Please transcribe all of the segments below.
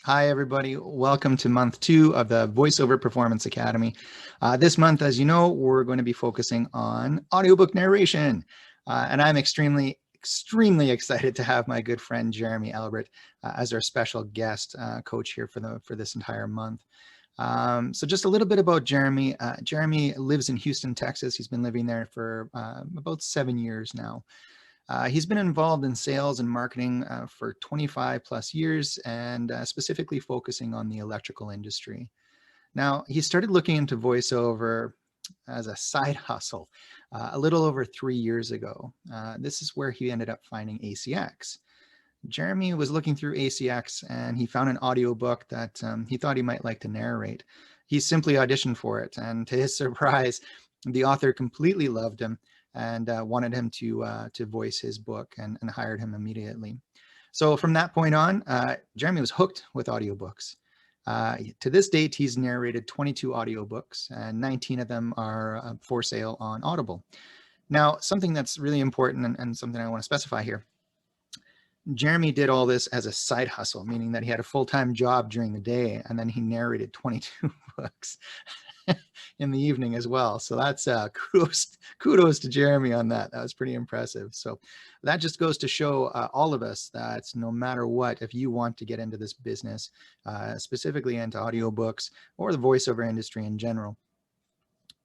Hi, everybody. Welcome to month 2 of the Voiceover Performance Academy. This month, as you know, we're going to be focusing on audiobook narration. And I'm extremely excited to have my good friend Jeremy Albret as our special guest coach here for this entire month. So just a little bit about Jeremy. Jeremy lives in Houston, Texas. He's been living there for about 7 years now. He's been involved in sales and marketing for 25 plus years and specifically focusing on the electrical industry. Now, he started looking into voiceover as a side hustle a little over 3 years ago. This is where he ended up finding ACX. Jeremy was looking through ACX and he found an audiobook that he thought he might like to narrate. He simply auditioned for it, and to his surprise, the author completely loved him and wanted him to voice his book and hired him immediately. So from that point on, Jeremy was hooked with audiobooks. To this date, he's narrated 22 audiobooks, and 19 of them are for sale on Audible. Now, something that's really important and something I want to specify here, Jeremy did all this as a side hustle, meaning that he had a full-time job during the day, and then he narrated 22 books in the evening as well. So that's kudos to Jeremy on that. That was pretty impressive. So that just goes to show all of us that no matter what, if you want to get into this business, specifically into audiobooks or the voiceover industry in general,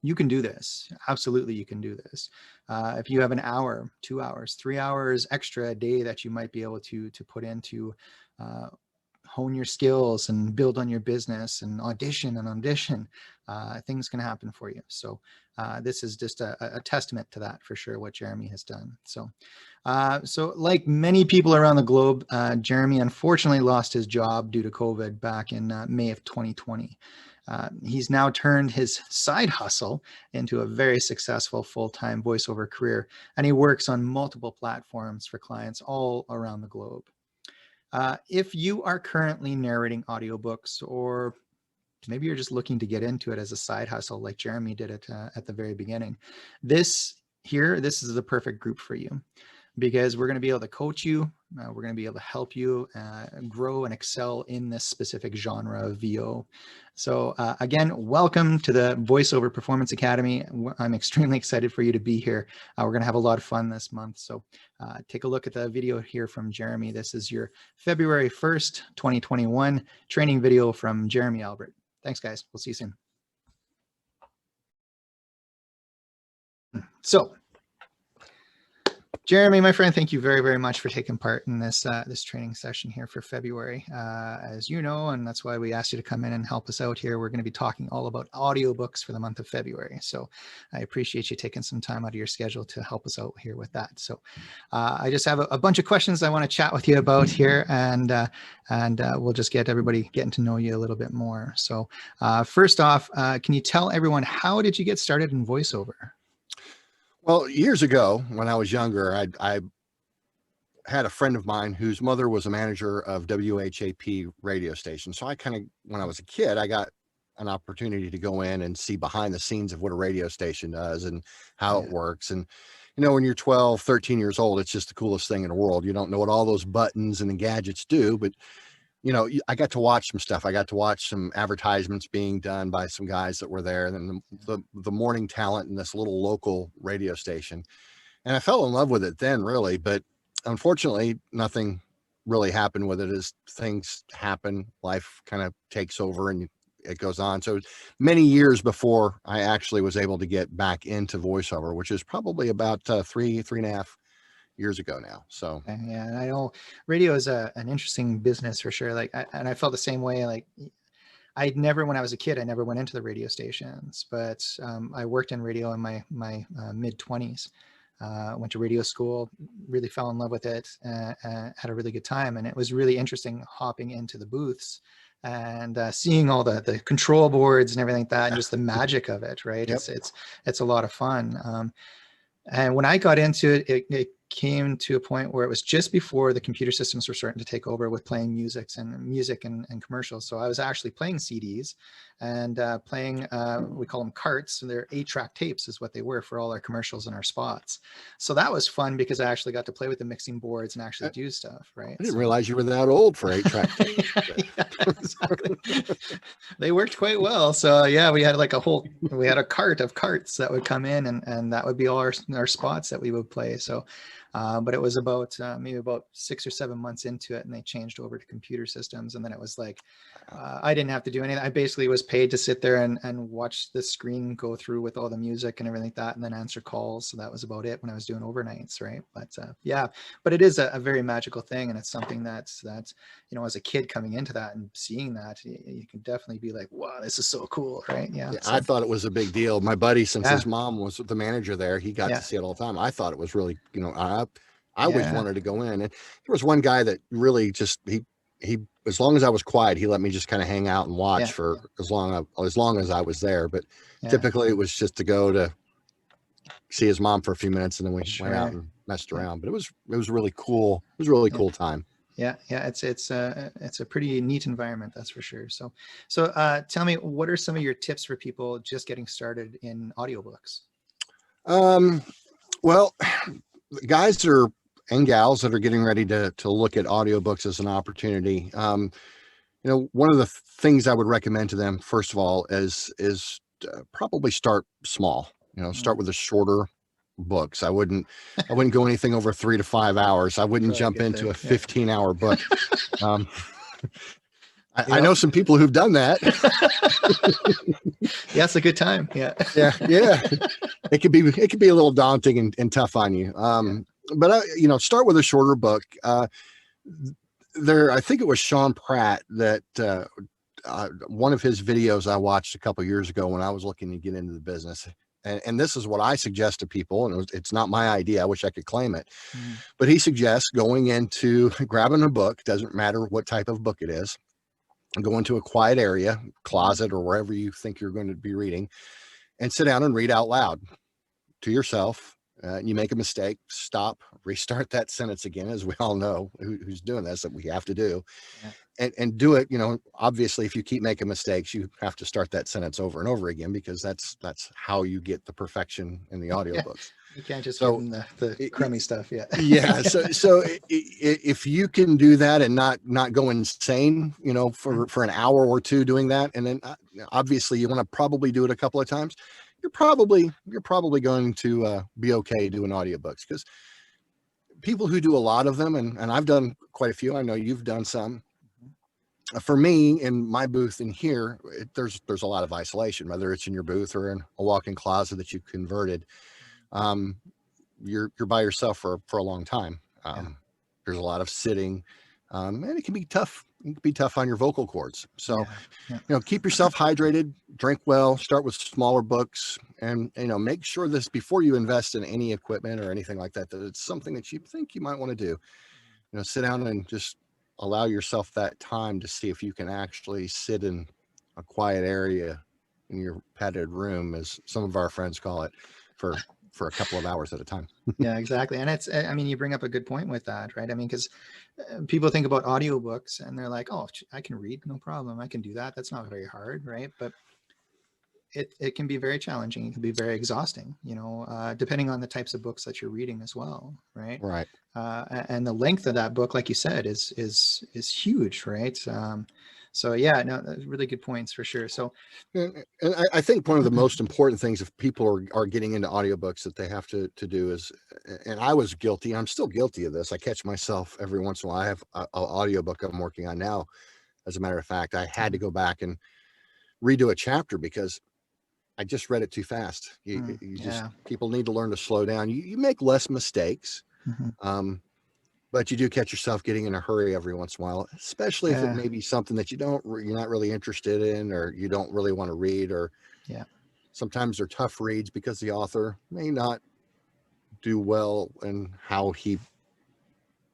you can do this. Absolutely, you can do this. If you have an hour, 2 hours, 3 hours extra a day that you might be able to put into hone your skills and build on your business and audition, things can happen for you. So this is just a testament to that for sure, what Jeremy has done. So like many people around the globe, Jeremy unfortunately lost his job due to COVID back in May of 2020. He's now turned his side hustle into a very successful full-time voiceover career, and he works on multiple platforms for clients all around the globe. If you are currently narrating audiobooks, or maybe you're just looking to get into it as a side hustle like Jeremy did it at the very beginning, this is the perfect group for you, because we're going to be able to coach you. We're going to be able to help you grow and excel in this specific genre of VO. So again, welcome to the Voiceover Performance Academy. I'm extremely excited for you to be here. We're going to have a lot of fun this month. So take a look at the video here from Jeremy. This is your February 1st, 2021 training video from Jeremy Albret. Thanks, guys. We'll see you soon. So, Jeremy, my friend, thank you very, very much for taking part in this this training session here for February. As you know, and that's why we asked you to come in and help us out here, we're going to be talking all about audiobooks for the month of February. So I appreciate you taking some time out of your schedule to help us out here with that. So I just have a bunch of questions I want to chat with you about here, and we'll just get everybody getting to know you a little bit more. So first off, can you tell everyone, how did you get started in voiceover? Well, years ago, when I was younger, I had a friend of mine whose mother was a manager of WHAP radio station. So when I was a kid, I got an opportunity to go in and see behind the scenes of what a radio station does and how it works. And, when you're 12, 13 years old, it's just the coolest thing in the world. You don't know what all those buttons and the gadgets do, but I got to watch some stuff. I got to watch some advertisements being done by some guys that were there, and then the morning talent in this little local radio station. And I fell in love with it then, really, but unfortunately, nothing really happened with it. As things happen, life kind of takes over and it goes on. So many years before I actually was able to get back into voiceover, which is probably about 3.5 years ago now. So yeah, I know radio is an interesting business for sure. Like, and I felt the same way. Like, when I was a kid, I never went into the radio stations, but I worked in radio in my mid 20s. Went to radio school, really fell in love with it, had a really good time, and it was really interesting hopping into the booths and seeing all the control boards and everything like that, and just the magic of it. Right, Yep. It's a lot of fun. And when I got into it, it came to a point where it was just before the computer systems were starting to take over with playing music and commercials. So I was actually playing CDs and playing, we call them carts. So they're 8-track tapes is what they were for all our commercials and our spots. So that was fun because I actually got to play with the mixing boards and actually do stuff, right? I didn't realize you were that old for 8-track tapes. Yeah, exactly. They worked quite well. So yeah, we had like we had a cart of carts that would come in, and that would be all our spots that we would play. So but it was about maybe about 6 or 7 months into it, and they changed over to computer systems. And then it was like, I didn't have to do anything. I basically was paid to sit there and watch the screen go through with all the music and everything like that, and then answer calls. So that was about it when I was doing overnights, right? But yeah, but it is a very magical thing, and it's something that's you know, as a kid coming into that and seeing that, you can definitely be like, wow, this is so cool, right? Yeah. Yeah, So, I thought it was a big deal. My buddy, since his mom was the manager there, he got Yeah. to see it all the time. I thought it was really, you know, I always Yeah. wanted to go in. And there was one guy that really just he as long as I was quiet, he let me just kind of hang out and watch for as long as I was there. But typically it was just to go to see his mom for a few minutes, and then we went out and messed around. But it was really cool. It was a really cool time. Yeah, it's a pretty neat environment, that's for sure. So tell me, what are some of your tips for people just getting started in audiobooks? Well, guys and gals that are getting ready to look at audiobooks as an opportunity, you know, one of the things I would recommend to them, first of all, is probably start small. You know, start with a shorter books. I wouldn't go anything over 3 to 5 hours. I wouldn't jump into a 15-hour book. I know some people who've done that. Yeah, it's a good time. Yeah. Yeah. It could be a little daunting and tough on you. But you know, start with a shorter book. I think it was Sean Pratt that one of his videos I watched a couple years ago when I was looking to get into the business. And this is what I suggest to people, and it's not my idea. I wish I could claim it, but he suggests going into grabbing a book, doesn't matter what type of book it is, go into a quiet area, closet, or wherever you think you're going to be reading, and sit down and read out loud to yourself. You make a mistake, stop, restart that sentence again, as we all know who's doing this, that we have to do. And do it, you know, obviously, if you keep making mistakes, you have to start that sentence over and over again, because that's how you get the perfection in the audiobooks. You can't just give them the crummy stuff. Yeah. So if you can do that and not go insane, you know, for an hour or two doing that, and then obviously you want to probably do it a couple of times, you're probably going to be okay doing audiobooks, because people who do a lot of them, and I've done quite a few, I know you've done some. For me, in my booth in here, there's a lot of isolation, whether it's in your booth or in a walk-in closet that you converted. You're by yourself for a long time. There's a lot of sitting, and it can be tough. It can be tough on your vocal cords. So, you know, keep yourself hydrated, drink well, start with smaller books, and, you know, make sure this before you invest in any equipment or anything like that, that it's something that you think you might want to do. You know, sit down and just allow yourself that time to see if you can actually sit in a quiet area in your padded room, as some of our friends call it, for a couple of hours at a time. Yeah, exactly. And I mean, you bring up a good point with that, right? I mean, because people think about audiobooks and they're like, oh, I can read, no problem. I can do that. That's not very hard, right? But it can be very challenging. It can be very exhausting, you know, depending on the types of books that you're reading as well, right? Right. And the length of that book, like you said, is huge, right? So yeah, no, really good points for sure. So, and I think one of the most important things, if people are getting into audiobooks, that they have to do is, and I was guilty, I'm still guilty of this. I catch myself every once in a while. I have an audiobook I'm working on now. As a matter of fact, I had to go back and redo a chapter because I just read it too fast. People need to learn to slow down. You make less mistakes. But you do catch yourself getting in a hurry every once in a while, especially if it may be something that you're not really interested in, or you don't really want to read, or sometimes they're tough reads because the author may not do well in how he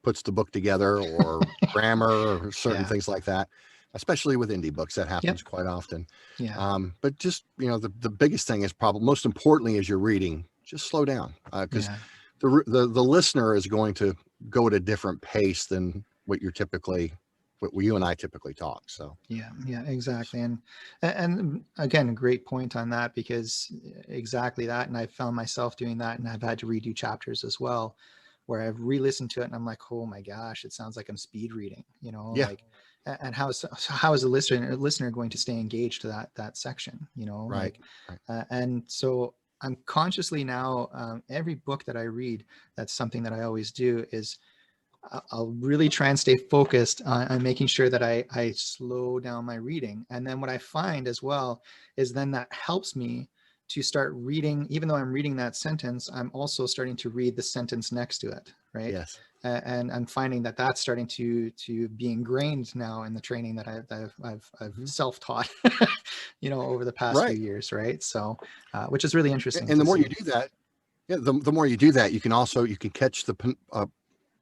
puts the book together, or grammar, or certain things like that. Especially with indie books, that happens quite often. But just, you know, the biggest thing is, probably most importantly, as you're reading, just slow down, because the listener is going to go at a different pace than what you and I typically talk. So yeah, exactly. And again, a great point on that, because exactly that. And I found myself doing that, and I've had to redo chapters as well, where I've re-listened to it and I'm like, oh my gosh, it sounds like I'm speed reading, yeah, like, and how is the listener going to stay engaged to that section, right, like, right. and so I'm consciously now, every book that I read, that's something that I always do, is I'll really try and stay focused on making sure that I slow down my reading. And then what I find as well is then that helps me to start reading, even though I'm reading that sentence, I'm also starting to read the sentence next to it, right? Yes. And I'm finding that that's starting to be ingrained now in the training that I've self-taught, over the past few Right. years, right? So, which is really interesting. And the more you do that, the more you do that, you can catch the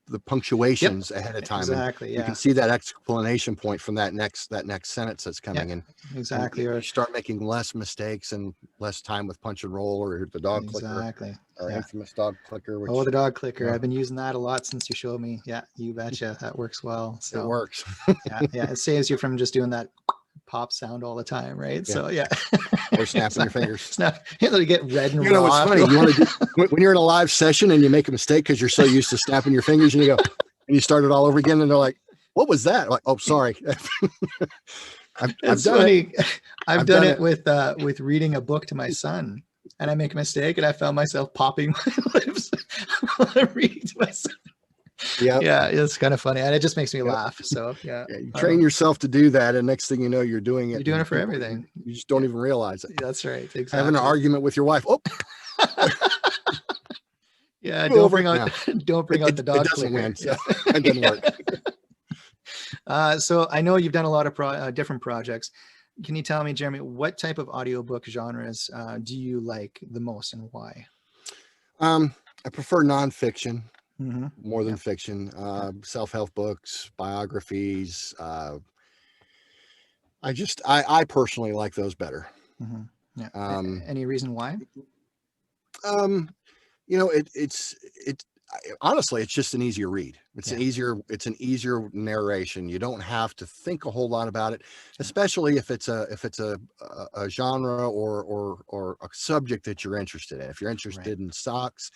Yep, punctuations ahead of time, and exactly. you can Yeah, see that exclamation point from that next sentence that's yeah, coming in, and exactly. you Or start making less mistakes and less time with punch and roll or the dog clicker, exactly. our Yeah. infamous dog clicker, Oh, which the dog clicker. uh, I've been using that a lot since you showed me. Yeah, you betcha. That works well. it So works. yeah, it saves you from just doing that pop sound all the time, right? Yeah. So yeah. Or snapping your fingers. Snap. You get red and You know, it's raw. funny. You want to do when you're in a live session and you make a mistake because you're so used to snapping your fingers, and you go and you start it all over again, and they're like, "What was that?" I'm like, "Oh, sorry." I've It's done it. funny. I've done done it with reading a book to my son, and I make a mistake, and I found myself popping my lips while I'm reading to my son. Yeah. Yeah, it's kind of funny, and it just makes me laugh. So yeah, You train yourself to do that, and next thing you know, you're doing it. you're doing And it for everything. you just don't even realize it. That's right. Having an Exactly. argument with your wife. Oh, Yeah, move over. out No, don't bring out the it dog doesn't clicker. win. So Yeah. it doesn't work. So I know you've done a lot of different projects. Can you tell me, Jeremy, what type of audiobook genres do you like the most, and why? I prefer nonfiction more than Yeah. fiction. Self-help books, biographies. I personally like those better. Yeah. Um, Any reason why? um, honestly, it's just an easier read. It's an easier narration. You don't have to think a whole lot about it, especially if it's a genre or a subject that you're interested in. If you're interested in stocks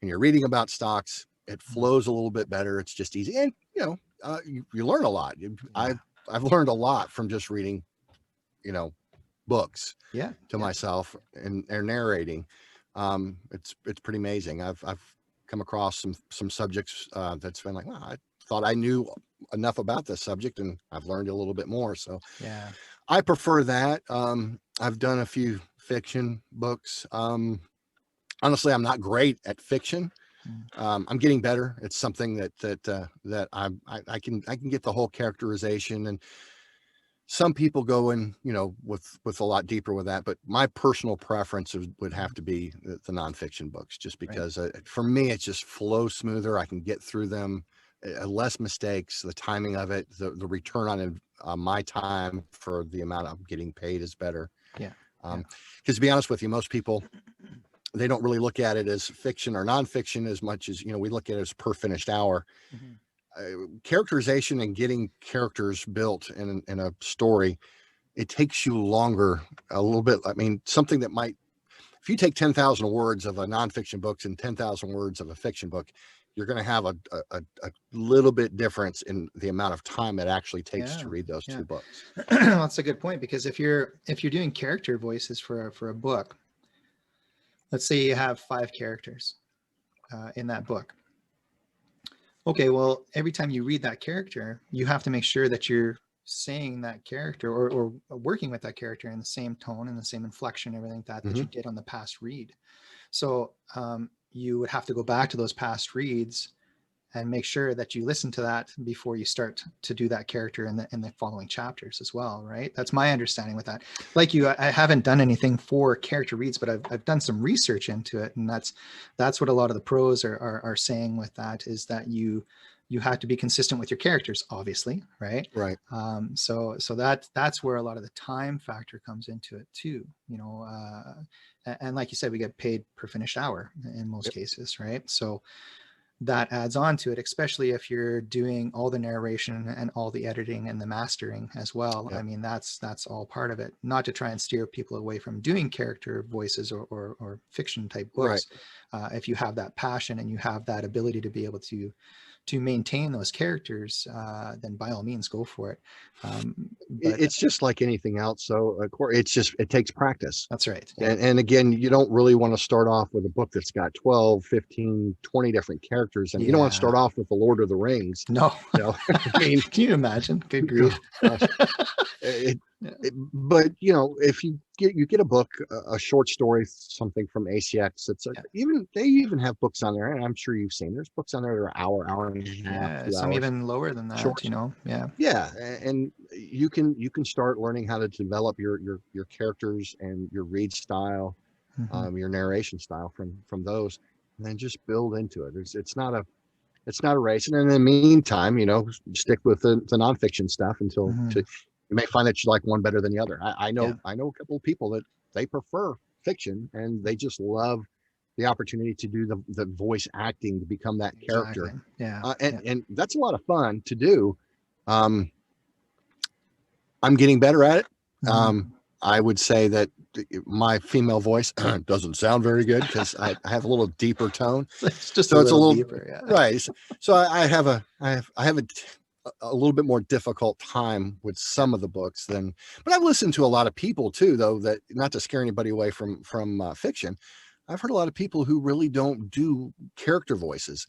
and you're reading about stocks, it flows a little bit better. It's just easy, and you learn a lot. I've learned a lot from just reading, books to myself and narrating. It's pretty amazing. I've come across some subjects that's been like, wow, I thought I knew enough about this subject, and I've learned a little bit more. So Yeah. I prefer that. I've done a few fiction books. Honestly, I'm not great at fiction. I'm getting better. It's something that I can get the whole characterization, and some people go in, with a lot deeper with that, but my personal preference would have to be the nonfiction books, just because for me, it just flows smoother. I can get through them, less mistakes, the timing of it, the return on my time for the amount I'm getting paid is better. Yeah. Because to be honest with you, most people, they don't really look at it as fiction or nonfiction as much as, we look at it as per finished hour. Characterization and getting characters built in a story, it takes you longer a little bit. I mean, something that might, if you take 10,000 words of a nonfiction book and 10,000 words of a fiction book, you're going to have a little bit difference in the amount of time it actually takes to read those two books. That's a good point, because if you're doing character voices for a book, let's say you have 5 characters in that book. Okay, well, every time you read that character, you have to make sure that you're saying that character or working with that character in the same tone and the same inflection, everything that you did on the past read. So you would have to go back to those past reads and make sure that you listen to that before you start to do that character in the following chapters as well, right? That's my understanding with that. Like you, I haven't done anything for character reads, but I've done some research into it, and that's what a lot of the pros are saying with that, is that you you have to be consistent with your characters, obviously, right? Right. So that's where a lot of the time factor comes into it too, and like you said, we get paid per finished hour in most Yep. cases, right? So that adds on to it, especially if you're doing all the narration and all the editing and the mastering as well. Yep. I mean, that's all part of it. Not to try and steer people away from doing character voices or fiction type books. Right. If you have that passion and you have that ability to be able to maintain those characters, then by all means go for it. But It's just like anything else. So it takes practice. that's right. And again, you don't really want to start off with a book that's got 12, 15, 20 different characters. And you don't want to start off with the Lord of the Rings. No. I mean, can you imagine? Good grief. But if you get a book, a short story, something from ACX, they even have books on there, and I'm sure you've seen, there's books on there that are hour and a half, 2 some hours. even lower than that, Short. Yeah, and you can start learning how to develop your characters and your read style, your narration style from those, and then just build into it. It's not a race. And in the meantime, stick with the nonfiction stuff until you may find that you like one better than the other. I know a couple of people that they prefer fiction and they just love the opportunity to do the voice acting to become that character. Exactly. And that's a lot of fun to do. I'm getting better at it. I would say that my female voice doesn't sound very good because I have a little deeper tone. It's just so a it's little deeper, right. So I have a little bit more difficult time with some of the books but I've listened to a lot of people too, though, that, not to scare anybody away from fiction, I've heard a lot of people who really don't do character voices.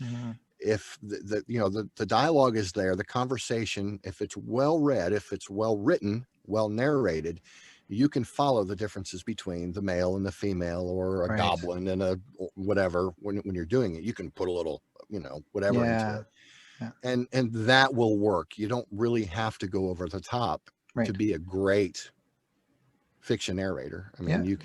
If the dialogue is there, the conversation, if it's well read, if it's well written, well narrated, you can follow the differences between the male and the female, or a goblin and a whatever. When you're doing it, you can put a little, whatever into it. And that will work. You don't really have to go over the top to be a great fiction narrator. I mean, you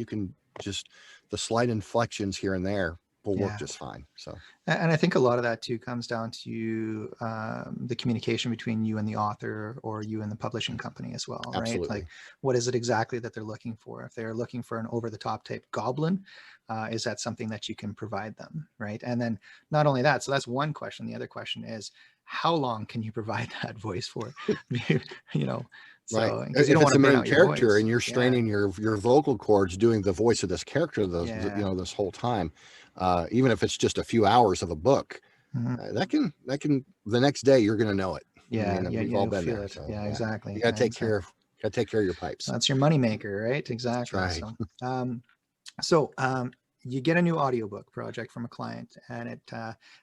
can just, the slight inflections here and there will work just fine. So, and I think a lot of that too comes down to the communication between you and the author, or you and the publishing company as well, Absolutely. right? Like, what is it exactly that they're looking for? If they're looking for an over-the-top type goblin, is that something that you can provide them, right? And then not only that, so that's one question. The other question is, how long can you provide that voice for? So, if you don't it's want the to burn main out your character voice. and you're straining your vocal cords doing the voice of this character, this whole time, even if it's just a few hours of a book, that can the next day you're going to know it. We've all been there. So, exactly. You got to take care of your pipes. That's your moneymaker, right? Exactly. That's right. So you get a new audiobook project from a client, and it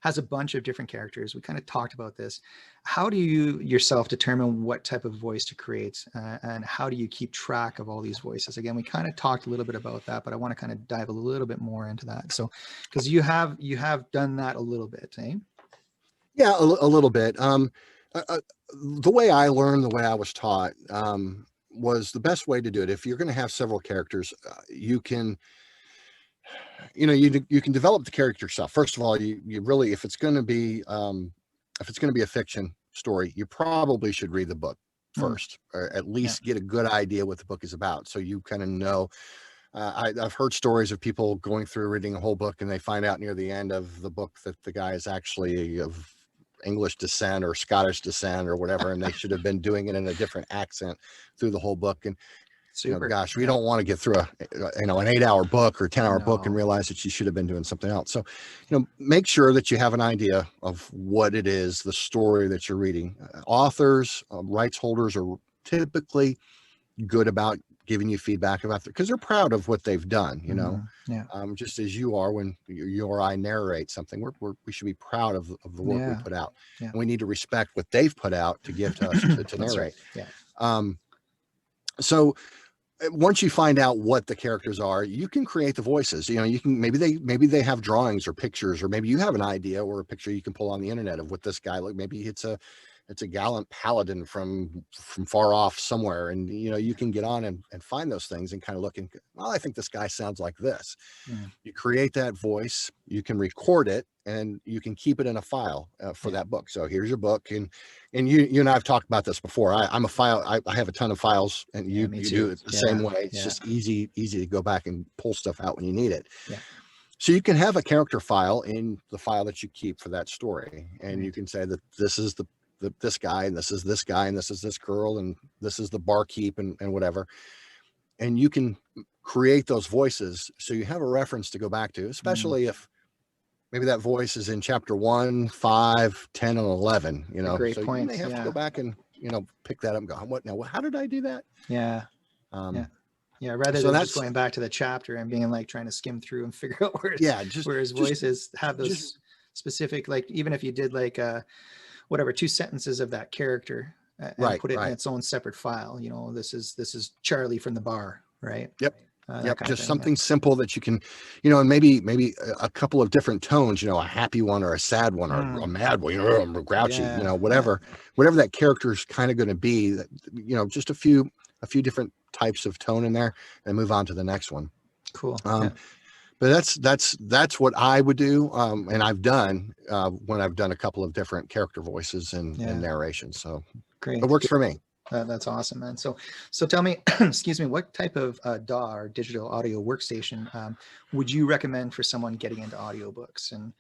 has a bunch of different characters. We kind of talked about this. How do you yourself determine what type of voice to create, and how do you keep track of all these voices? Again, we kind of talked a little bit about that, but I want to kind of dive a little bit more into that. So, because you have done that a little bit, eh? Yeah, a little bit. The way I learned, the way I was taught, was the best way to do it. If you're going to have several characters, you can develop the character yourself. First of all, you really, if it's going to be a fiction story, you probably should read the book first, or at least get a good idea what the book is about, so you kind of know. I've heard stories of people going through reading a whole book and they find out near the end of the book that the guy is actually of English descent or Scottish descent or whatever, and they should have been doing it in a different accent through the whole book. And gosh, we don't want to get through an 8-hour book or 10-hour book and realize that you should have been doing something else. So, make sure that you have an idea of what it is, the story that you're reading. Authors, rights holders are typically good about giving you feedback about it because they're proud of what they've done, just as you are when you or I narrate something. We should be proud of the work we put out. And we need to respect what they've put out to give to us to narrate. So once you find out what the characters are, you can create the voices. You can, maybe they have drawings or pictures, or maybe you have an idea or a picture you can pull on the internet of what this guy look. Maybe it's it's a gallant paladin from far off somewhere, and you can get on and find those things and kind of look and, well, I think this guy sounds like this. You create that voice, you can record it, and you can keep it in a file for that book. So here's your book, and you and I have talked about this before. I'm a file. I have a ton of files, and you do it the same way. It's just easy to go back and pull stuff out when you need it. So you can have a character file in the file that you keep for that story, and you can say that this is this guy, and this is this guy, and this is this girl, and this is the barkeep, and whatever. And you can create those voices so you have a reference to go back to, especially if maybe that voice is in chapter 1, 5, 10, and 11. Great so point. You may have to go back and pick that up and go, what now? How did I do that? Rather than just going back to the chapter and being like trying to skim through and figure out where his voices have those specific, like, even if you did like whatever 2 sentences of that character and put it in its own separate file, this is Charlie from the bar, right? Just something simple that you can, and maybe a couple of different tones, a happy one or a sad one or a mad one, or grouchy, whatever that character is kind of going to be, just a few different types of tone in there, and move on to the next one. Cool. But that's what I would do, and I've done when I've done a couple of different character voices and narration. So great, it works for me. That's awesome, man. So tell me, excuse me, what type of DAW or digital audio workstation would you recommend for someone getting into audiobooks? And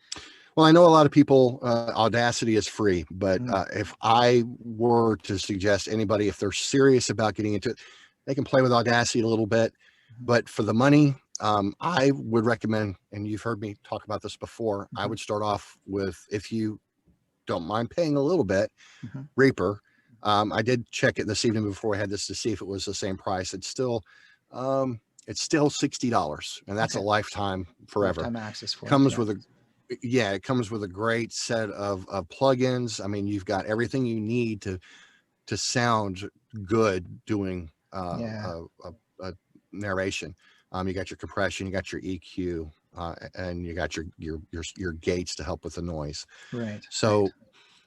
well, I know a lot of people, Audacity is free, but if I were to suggest anybody, if they're serious about getting into it, they can play with Audacity a little bit, but for the money, I would recommend, and you've heard me talk about this before, I would start off with, if you don't mind paying a little bit, Reaper. I did check it this evening before I had this to see if it was the same price. It's still $60, and that's a lifetime, forever. Lifetime access for comes with it comes with a great set of plugins. I mean, you've got everything you need to sound good doing a narration. You got your compression, you got your EQ, and you got your gates to help with the noise. Right. So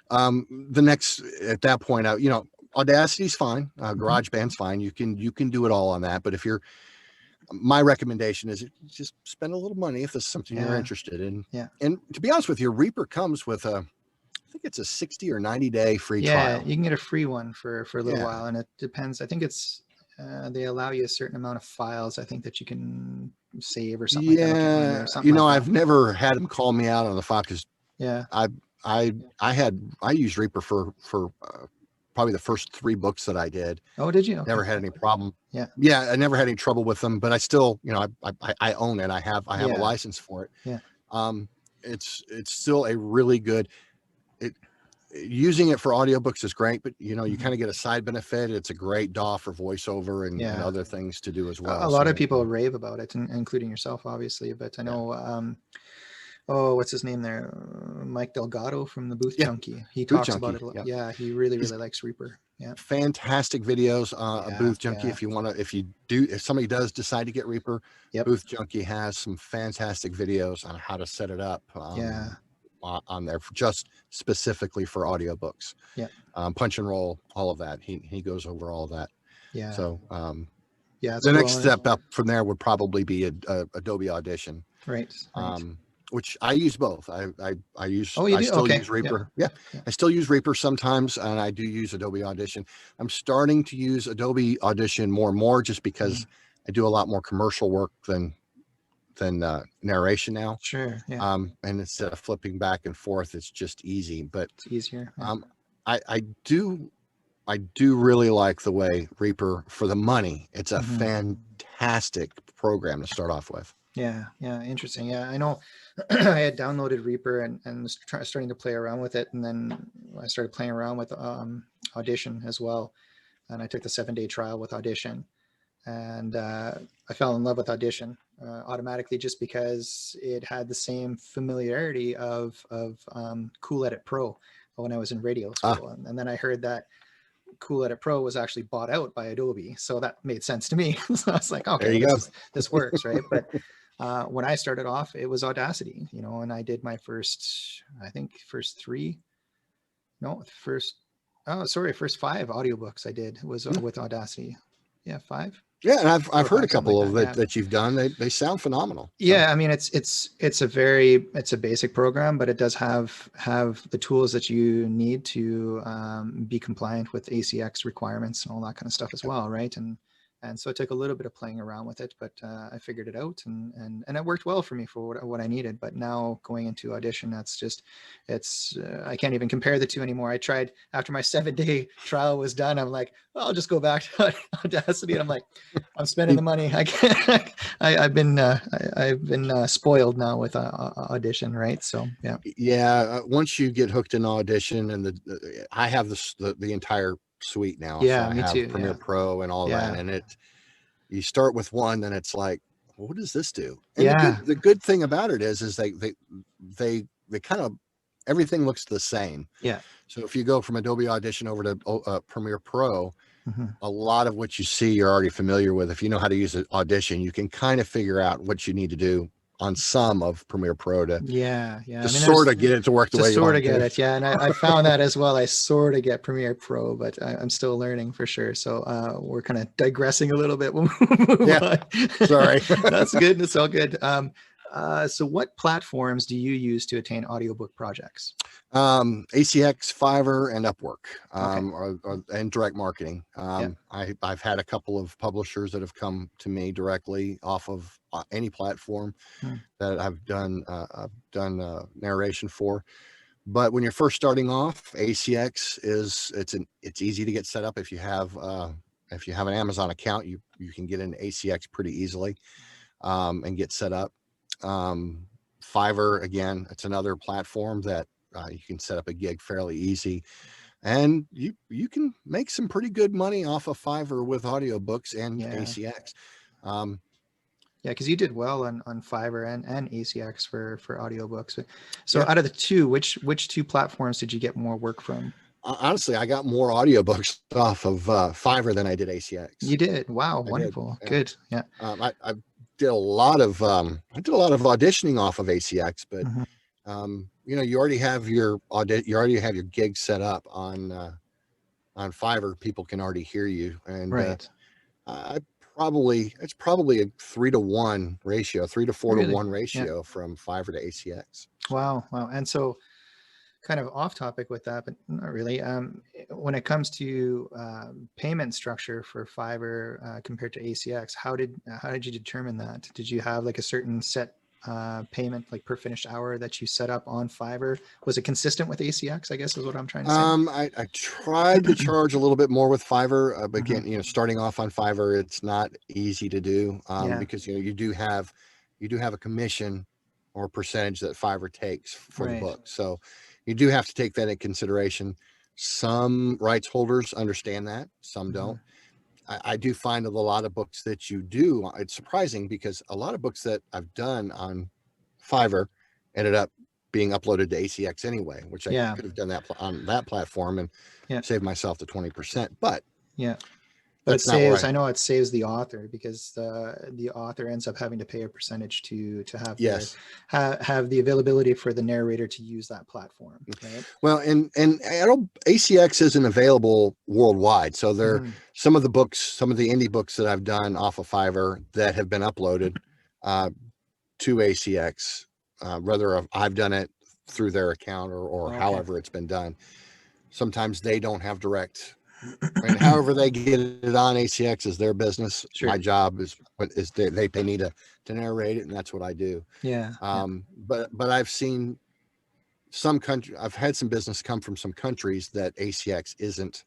the next, at that point, Audacity's fine, GarageBand's fine. You can do it all on that. But if my recommendation is just spend a little money if this is something you're interested in. And to be honest with you, Reaper comes with I think it's a 60 or 90-day free trial. You can get a free one for a little while, and it depends. I think it's they allow you a certain amount of files, I think, that you can save or something. I've never had them call me out on the file, because I used Reaper for probably the first 3 books that I did. Oh, did you? Okay. Never had any problem. Yeah, I never had any trouble with them, but I still, I own it. I have a license for it. It's still a really good, using it for audiobooks is great, but you kind of get a side benefit. It's a great DAW for voiceover and other things to do as well. A lot of people rave about it, including yourself, obviously, but I know what's his name there? Mike Delgado from the Booth Junkie. He talks about it a lot. Yeah, he really likes Reaper. Yeah. Fantastic videos. Booth Junkie. If somebody does decide to get Reaper, Booth Junkie has some fantastic videos on how to set it up. On there, just specifically for audiobooks. Punch and roll, all of that. He goes over all of that. So the next step up from there would probably be Adobe Audition. Right. Which I use both. I still use Reaper. I still use Reaper sometimes, and I do use Adobe Audition. I'm starting to use Adobe Audition more and more, just because I do a lot more commercial work than narration now. Sure. And instead of flipping back and forth, it's just easy. But it's easier. I do really like the way Reaper, for the money, it's a fantastic program to start off with. Yeah, interesting. I know I had downloaded Reaper and was starting to play around with it, and then I started playing around with Audition as well, and I took the 7-day trial with Audition, and I fell in love with Audition automatically, just because it had the same familiarity of Cool Edit Pro when I was in radio school, and then I heard that Cool Edit Pro was actually bought out by Adobe, so that made sense to me. So I was like, okay, this works, right? But when I started off, it was Audacity, and I did my first Oh, sorry, first 5 audiobooks I did was with Audacity. Yeah, 5. Yeah, and I've 4 or heard a 5, something couple like of that. it Yeah. that you've done. They sound phenomenal. So. Yeah, I mean it's a basic program, but it does have the tools that you need to be compliant with ACX requirements and all that kind of stuff as well, right? And so it took a little bit of playing around with it, but I figured it out, and it worked well for me for what I needed. But now going into Audition, it's I can't even compare the two anymore. I tried after my 7-day trial was done. I'm like, well, I'll just go back to Audacity, and I'm like, I'm spending the money. I can't. I've been spoiled now with Audition, right? So yeah. Yeah, once you get hooked in Audition, and I have the entire suite now. So Yeah, I me have too. Premiere Yeah. Pro and all that, Yeah. and you start with one, then it's like, what does this do? And Yeah. the good thing about it is they kind of, everything looks the same. Yeah. So if you go from Adobe Audition over to Premiere Pro, Mm-hmm. a lot of what you see you're already familiar with. If you know how to use Audition, you can kind of figure out what you need to do on some of Premiere Pro to Yeah. I mean, sort of get it to work the way you sort want of it get to. it. Yeah. And I found that as well. I sort of get Premiere Pro, but I'm still learning for sure. So we're kind of digressing a little bit. We'll move Yeah. on. Sorry. That's good. It's all good. So what platforms do you use to attain audiobook projects? ACX, Fiverr, and Upwork, Okay. and direct marketing. Yeah. I've had a couple of publishers that have come to me directly off of any platform that I've done narration for. But when you're first starting off, ACX it's easy to get set up. If you have an Amazon account, you can get into ACX pretty easily and get set up. Fiverr, again, it's another platform that you can set up a gig fairly easy, and you can make some pretty good money off of Fiverr with audiobooks and ACX. Yeah, because you did well on Fiverr and ACX for audiobooks. So out of the two, which two platforms did you get more work from? Honestly, I got more audiobooks off of Fiverr than I did ACX. You did? Wow, wonderful. Yeah. Good. Yeah. I did a lot of auditioning off of ACX, but you already have your gig set up on Fiverr. People can already hear you, and right. It's probably a 3 to 1 ratio, 3 to 4 to 1 ratio from Fiverr to ACX. Wow. And so, kind of off topic with that, but not really. When it comes to payment structure for Fiverr compared to ACX, how did you determine that? Did you have like a certain set payment, like per finished hour, that you set up on Fiverr? Was it consistent with ACX, I guess is what I'm trying to say? I tried to charge a little bit more with Fiverr, but again, starting off on Fiverr, it's not easy to do because you do have a commission or percentage that Fiverr takes for the book, so you do have to take that into consideration. Some rights holders understand that, some don't. I do find that a lot of books that you do, it's surprising because a lot of books that I've done on Fiverr ended up being uploaded to ACX anyway, which I could have done that on that platform and saved myself the 20%. But but it saves, I know it saves the author, because the author ends up having to pay a percentage to have have the availability for the narrator to use that platform, right? Well, and ACX isn't available worldwide, so there some of the indie books that I've done off of Fiverr that have been uploaded to ACX, whether I've done it through their account or however it's been done. Sometimes they don't have direct. And however they get it on ACX is their business. My job is they pay me to narrate it, and that's what I do. But I've seen I've had some business come from some countries that ACX isn't,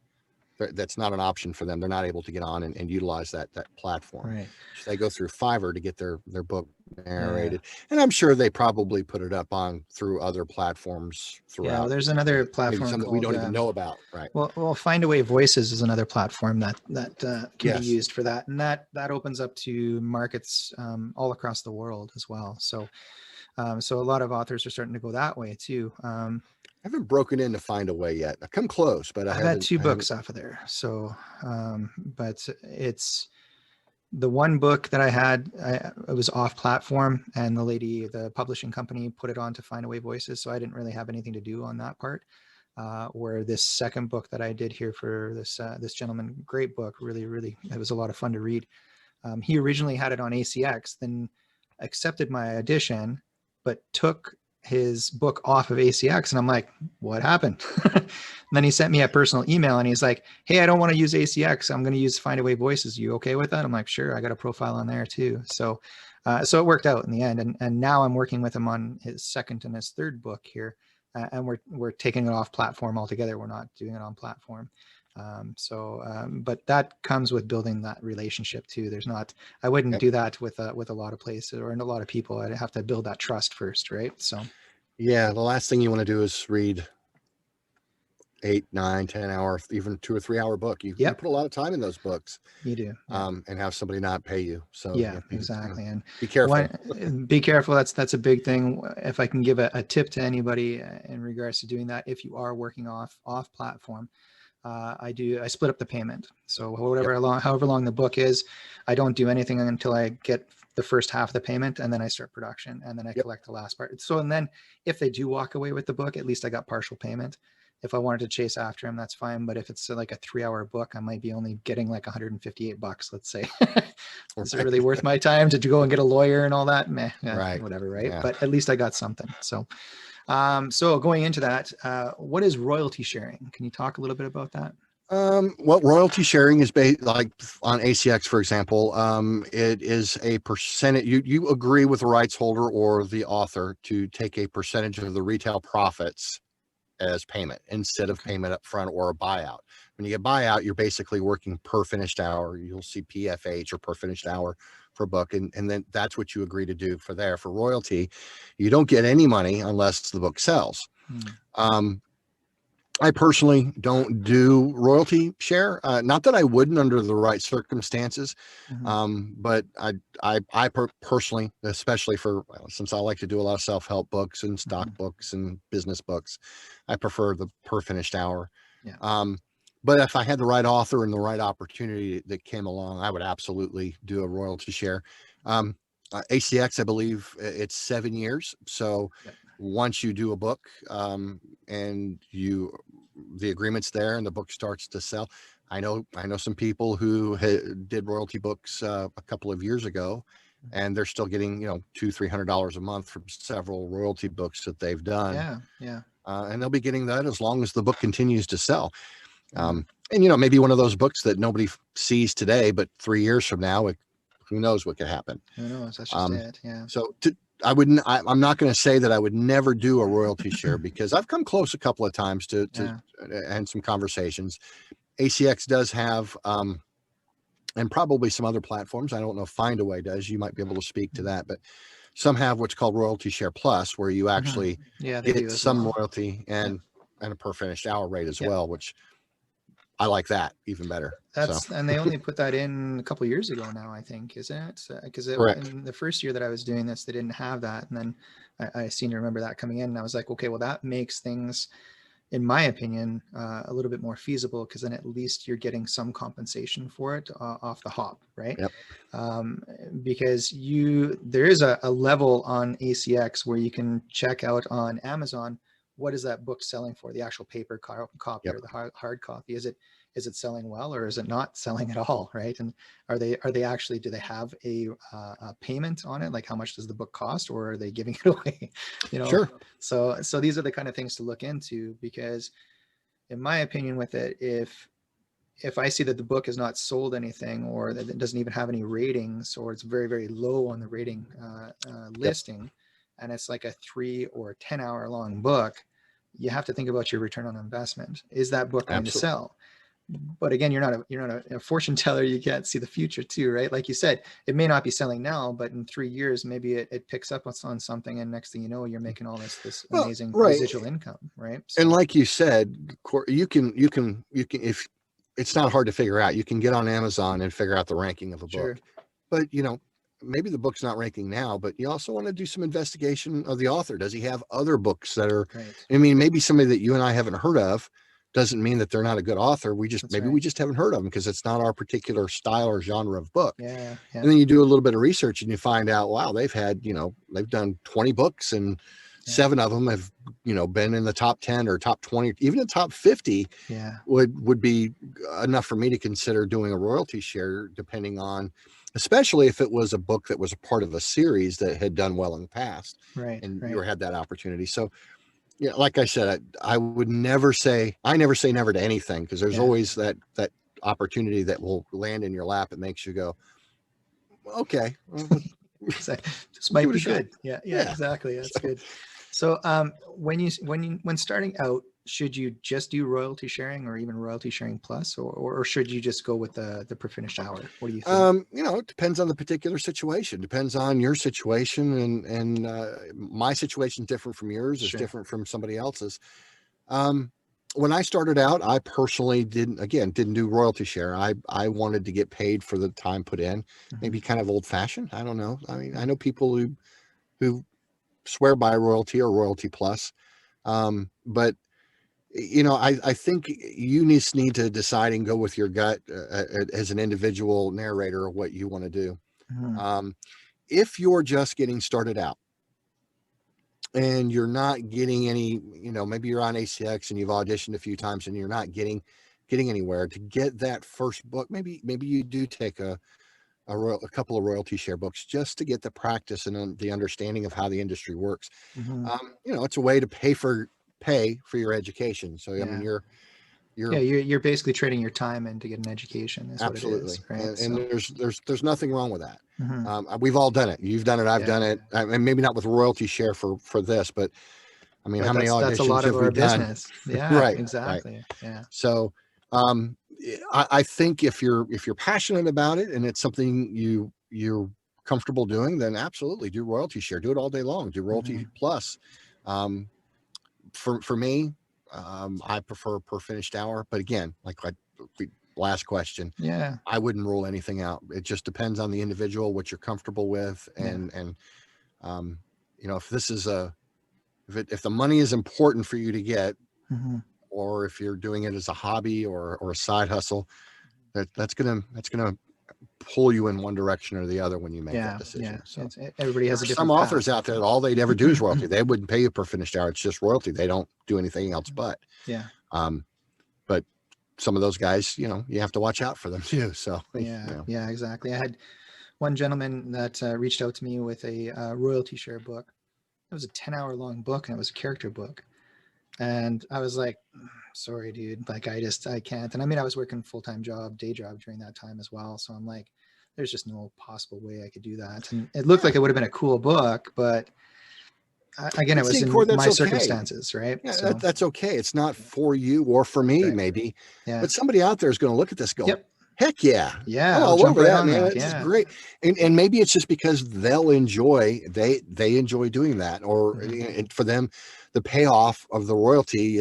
that's not an option for them. They're not able to get on and utilize that platform. So they go through Fiverr to get their book narrated, and I'm sure they probably put it up through other platforms throughout. Well, there's another platform called, we don't even know about, right? Well, Find Away Voices is another platform that can be used for that, and that opens up to markets all across the world as well. So so a lot of authors are starting to go that way too. I haven't broken in to Find a Way yet. I've come close, but I've had 2 books off of there. So, but it's the one book that I had, it was off platform, and the publishing company put it on to Find Away Voices. So I didn't really have anything to do on that part. where this second book that I did here for this gentleman, great book, really, it was a lot of fun to read. He originally had it on ACX, then accepted my audition, but took his book off of ACX. And I'm like, what happened? And then he sent me a personal email and he's like, hey, I don't want to use ACX. I'm going to use Findaway Voices. You okay with that? I'm like, sure. I got a profile on there too. So it worked out in the end. And now I'm working with him on his second and his third book here. And we're taking it off platform altogether. We're not doing it on platform. But that comes with building that relationship too. I wouldn't do that with a lot of places or in a lot of people. I'd have to build that trust first, right? So yeah, the last thing you want to do is read 8, 9, 10 hour, even 2 or 3 hour book. You put a lot of time in those books. You do. And have somebody not pay you. So exactly. And be careful. Be careful. That's a big thing. If I can give a tip to anybody in regards to doing that, if you are working off platform, I split up the payment. So however long the book is, I don't do anything until I get the first half of the payment, and then I start production, and then I collect the last part. So, and then if they do walk away with the book, at least I got partial payment. If I wanted to chase after him, that's fine. But if it's like a 3-hour book, I might be only getting like $158, let's say. Is it really worth my time to go and get a lawyer and all that? Meh, whatever, right? Yeah. But at least I got something. So, so going into that, what is royalty sharing? Can you talk a little bit about that? Well, royalty sharing is based, like on ACX, for example, it is a percentage. You agree with the rights holder or the author to take a percentage of the retail profits as payment instead of payment up front or a buyout. When you get buyout, you're basically working per finished hour. You'll see PFH or per finished hour for a book. And then that's what you agree to do for there. For royalty, you don't get any money unless the book sells. I personally don't do royalty share. Not that I wouldn't under the right circumstances, but I personally, especially since I like to do a lot of self-help books and stock books and business books, I prefer the per finished hour. But if I had the right author and the right opportunity that came along, I would absolutely do a royalty share. ACX, I believe it's 7 years. So once you do a book and the agreement's there and the book starts to sell, I know some people who did royalty books a couple of years ago, and they're still getting $200-300 a month from several royalty books that they've done. And they'll be getting that as long as the book continues to sell. And maybe one of those books that nobody sees today, but 3 years from now, who knows what could happen. Who knows? That's just it. Yeah. So I'm not going to say that I would never do a royalty share, because I've come close a couple of times to and some conversations. ACX does have, and probably some other platforms, I don't know if Findaway does, you might be able to speak to that, but some have what's called Royalty Share Plus, where you actually get some royalty and a per finished hour rate as well, which I like that even better. And they only put that in a couple of years ago now, I think, isn't it? Because in the first year that I was doing this, they didn't have that. And then I seem to remember that coming in, and I was like, okay, well, that makes things, in my opinion, a little bit more feasible, because then at least you're getting some compensation for it off the hop, right? Because there is a level on ACX where you can check out on Amazon, what is that book selling for, the actual paper copy or the hard copy? Is it selling well, or is it not selling at all, right? And are they actually, do they have a payment on it? Like, how much does the book cost, or are they giving it away? Sure. So these are the kind of things to look into, because in my opinion with it, if I see that the book has not sold anything, or that it doesn't even have any ratings, or it's very, very low on the rating listing, and it's like a 3 or 10 hour long book, you have to think about your return on investment. Is that book going to sell? But again, you're not a fortune teller. You can't see the future too, right? Like you said, it may not be selling now, but in 3 years, maybe it picks up on something, and next thing you know, you're making all this amazing residual income, right? So, and like you said, you can if it's not hard to figure out, you can get on Amazon and figure out the ranking of a book. But maybe the book's not ranking now, but you also want to do some investigation of the author. Does he have other books that are, I mean, maybe somebody that you and I haven't heard of doesn't mean that they're not a good author. We just haven't heard of them because it's not our particular style or genre of book. And then you do a little bit of research and you find out, wow, they've done 20 books and 7 of them have you know, been in the top 10 or top 20, even the top 50 Yeah. would be enough for me to consider doing a royalty share, depending on, especially if it was a book that was a part of a series that had done well in the past, Right. and Right. you had that opportunity. So yeah, like I said, I would never say, I never say never to anything, because there's Yeah. always that opportunity that will land in your lap. It makes you go, okay, well, So this might give it be a shot. good. Yeah. Yeah. Yeah. Exactly. That's So, good. So when starting out, should you just do royalty sharing or even royalty sharing plus, or should you just go with the per finished hour? What do you think? you know, it depends on the particular situation, depends on your situation, and my situation is different from yours, is Sure. different from somebody else's. When I started out, I personally didn't do royalty share. I wanted to get paid for the time put in. Maybe kind of old fashioned. I don't know. I mean, I know people who swear by royalty or royalty plus. But you know, I think you need to decide and go with your gut as an individual narrator of what you want to do. Mhm. If you're just getting started out and you're not getting any, you know, maybe you're on ACX and you've auditioned a few times and you're not getting anywhere, to get that first book, maybe you do take a couple of royalty share books just to get the practice and the understanding of how the industry works. Mhm. You know, it's a way to pay for your education. So I mean, Yeah. you're Yeah. You're basically trading your time in to get an education, is what it is, absolutely, right? and So. there's nothing wrong with that. Mhm. We've all done it. You've done it. I've Yeah. done it. And maybe not with royalty share for this, but I mean, But how many that's a auditions lot of have we our done? business. Yeah. Right, right. Exactly. Yeah. So, um, I think if you're passionate about it and it's something you're comfortable doing, then absolutely do royalty share. Do it all day long. Do royalty Mhm. plus. Um, for me, I prefer per finished hour. But again, last question, Yeah. I wouldn't rule anything out. It just depends on the individual, what you're comfortable with, Yeah. and um, you know, if this is if the money is important for you to get, Mhm. or if you're doing it as a hobby or a side hustle, that's gonna pull you in one direction or the other when you make that Yeah. Yeah. decision. So Everybody there has are a some different authors path. out there that all they'd ever do is royalty. They wouldn't pay you per finished hour. It's just royalty. They don't do anything else but. Yeah. Um, but some of those guys, you know, you have to watch out for them too. So, you Yeah. know, Yeah. Exactly. I had one gentleman that reached out to me with a royalty share book. It was a 10-hour long book, and it was a character book. And I was like, sorry, dude. Like, I can't. And I mean, I was working full-time day job during that time as well. So I'm like, there's just no possible way I could do that. And it looked yeah, like it would have been a cool book, but again, it and was see, in Cord, that's my okay. circumstances, right? Yeah, So, that's okay. It's not for you or for me, right. maybe, Yeah. but somebody out there is going to look at this, go, Yep. heck yeah, I'm Yeah. I'll all jump over right that, on man. that. This is Yeah. great. And maybe it's just because they enjoy doing that, or Mhm. and for them, the payoff of the royalty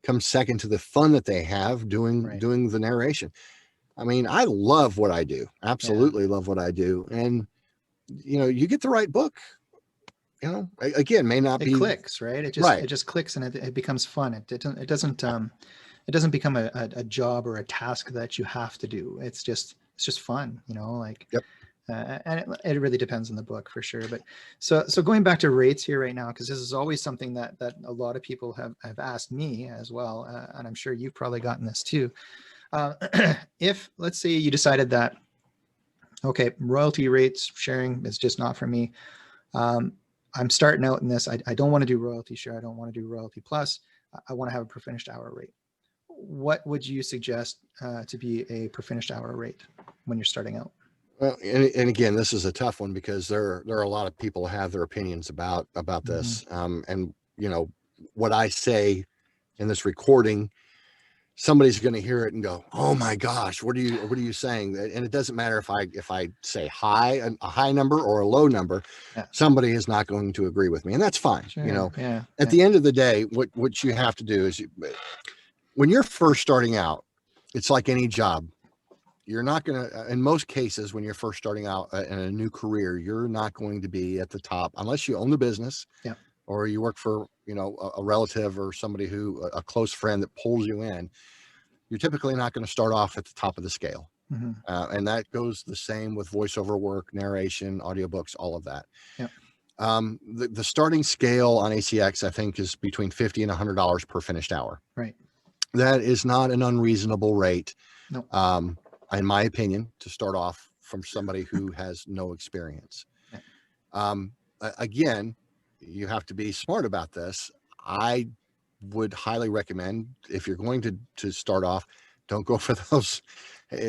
comes second to the fun that they have Right. doing the narration. I mean, I love what I do. Yeah. Absolutely love what I do. And you know, you get the right book, you know, again, may not It be clicks, right? right. It just clicks, and it becomes fun. It doesn't become a job or a task that you have to do. It's just fun, like, Yep. and it really depends on the book for sure. But so going back to rates here right now, because this is always something that a lot of people have asked me as well, and I'm sure you've probably gotten this too. Uh, if let's say you decided that, okay, royalty rates sharing is just not for me. Um, I'm starting out in this. I don't want to do royalty share. I don't want to do royalty plus. I want to have a per finished hour rate. What would you suggest to be a per finished hour rate when you're starting out? Well, and again, this is a tough one because there are a lot of people who have their opinions about Mm-hmm. this. And you know, what I say in this recording, somebody's going to hear it and go, "Oh my gosh, what are you saying?" And it doesn't matter if I say a high number or a low number, Yeah, somebody is not going to agree with me, and that's fine. You sure. know, Yeah, at yeah. the end of the day, what you have to do is when you're first starting out, it's like any job. You're not going to, in most cases, when you're first starting out in a new career, you're not going to be at the top unless you own the business Yeah. or you work for, you know, a relative or somebody a close friend that pulls you in. You're typically not going to start off at the top of the scale. Mm-hmm. And that goes the same with voiceover work, narration, audiobooks, all of that. Yeah. The starting scale on ACX, I think, is between $50 and $100 per finished hour. Right. That is not an unreasonable rate, No. in my opinion, to start off from somebody who has no experience. Yeah. Again, you have to be smart about this. I would highly recommend, if you're going to start off, don't go for those.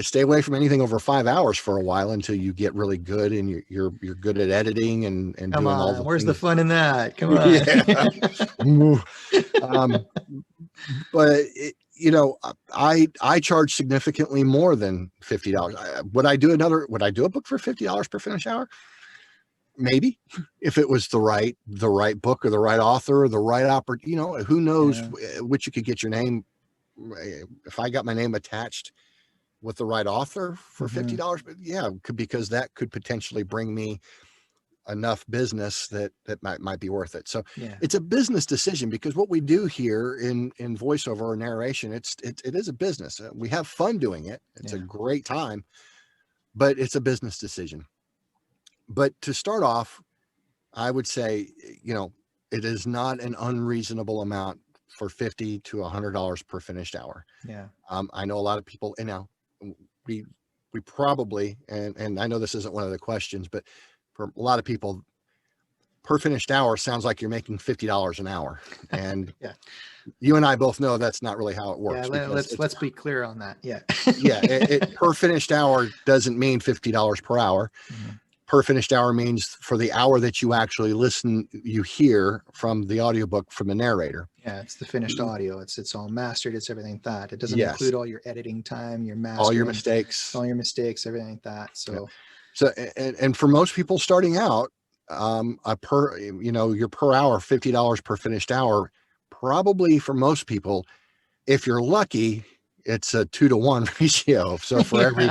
Stay away from anything over 5 hours for a while until you get really good and you're good at editing and Come doing all on, the where's things. the fun in that? Come on. Yeah. But you know, I charge significantly more than $50. Would I do a book for $50 per finished hour? Maybe, if it was the right book or the right author or the right you know, who knows which you could get your name. If I got my name attached with the right author for $50, but yeah, because that could potentially bring me enough business that might be worth it. So it's a business decision, because what we do here in voiceover or narration, it is a business. We have fun doing it. It's a great time, but it's a business decision. But to start off, I would say, you know, it is not an unreasonable amount for $50 to $100 per finished hour. Yeah. I know a lot of people, and now we probably, and I know this isn't one of the questions, but for a lot of people, per finished hour sounds like you're making $50 an hour. And you and I both know that's not really how it works. Yeah, let's be clear on that. Yeah. Per finished hour doesn't mean $50 per hour. Per finished hour means for the hour that you actually listen, you hear from the audiobook from the narrator. Yeah, it's the finished audio. It's all mastered. It's everything like that. It doesn't include all your editing time, your mastering, all your mistakes, everything like that. So, and for most people starting out, your per hour, $50 per finished hour, probably for most people, if you're lucky, it's a 2-to-1 ratio. So for every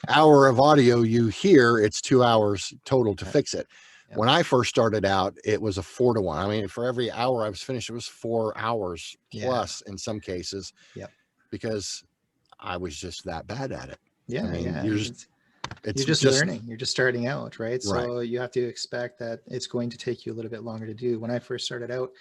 hour of audio you hear, it's 2 hours total to fix it. When I first started out, it was a 4-to-1. I mean, for every hour I was finished, it was 4 hours plus in some cases, because I was just that bad at it. Yeah. I mean, you're just learning. You're just starting out, right? So you have to expect that it's going to take you a little bit longer to do. When I first started out,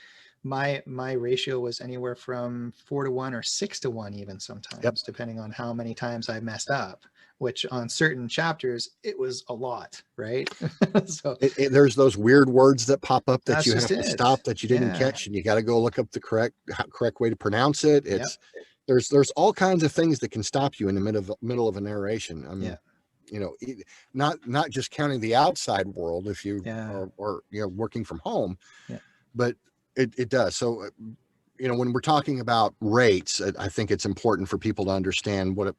my ratio was anywhere from 4-to-1 or 6-to-1, even sometimes, depending on how many times I messed up, which on certain chapters, it was a lot, right? So there's those weird words that pop up that you have to it. stop, that you didn't catch, and you got to go look up the correct way to pronounce it. There's all kinds of things that can stop you in the middle of a narration. I mean, you know, not just counting the outside world, if you or you know, working from home, but it does. So, you know, when we're talking about rates, I think it's important for people to understand what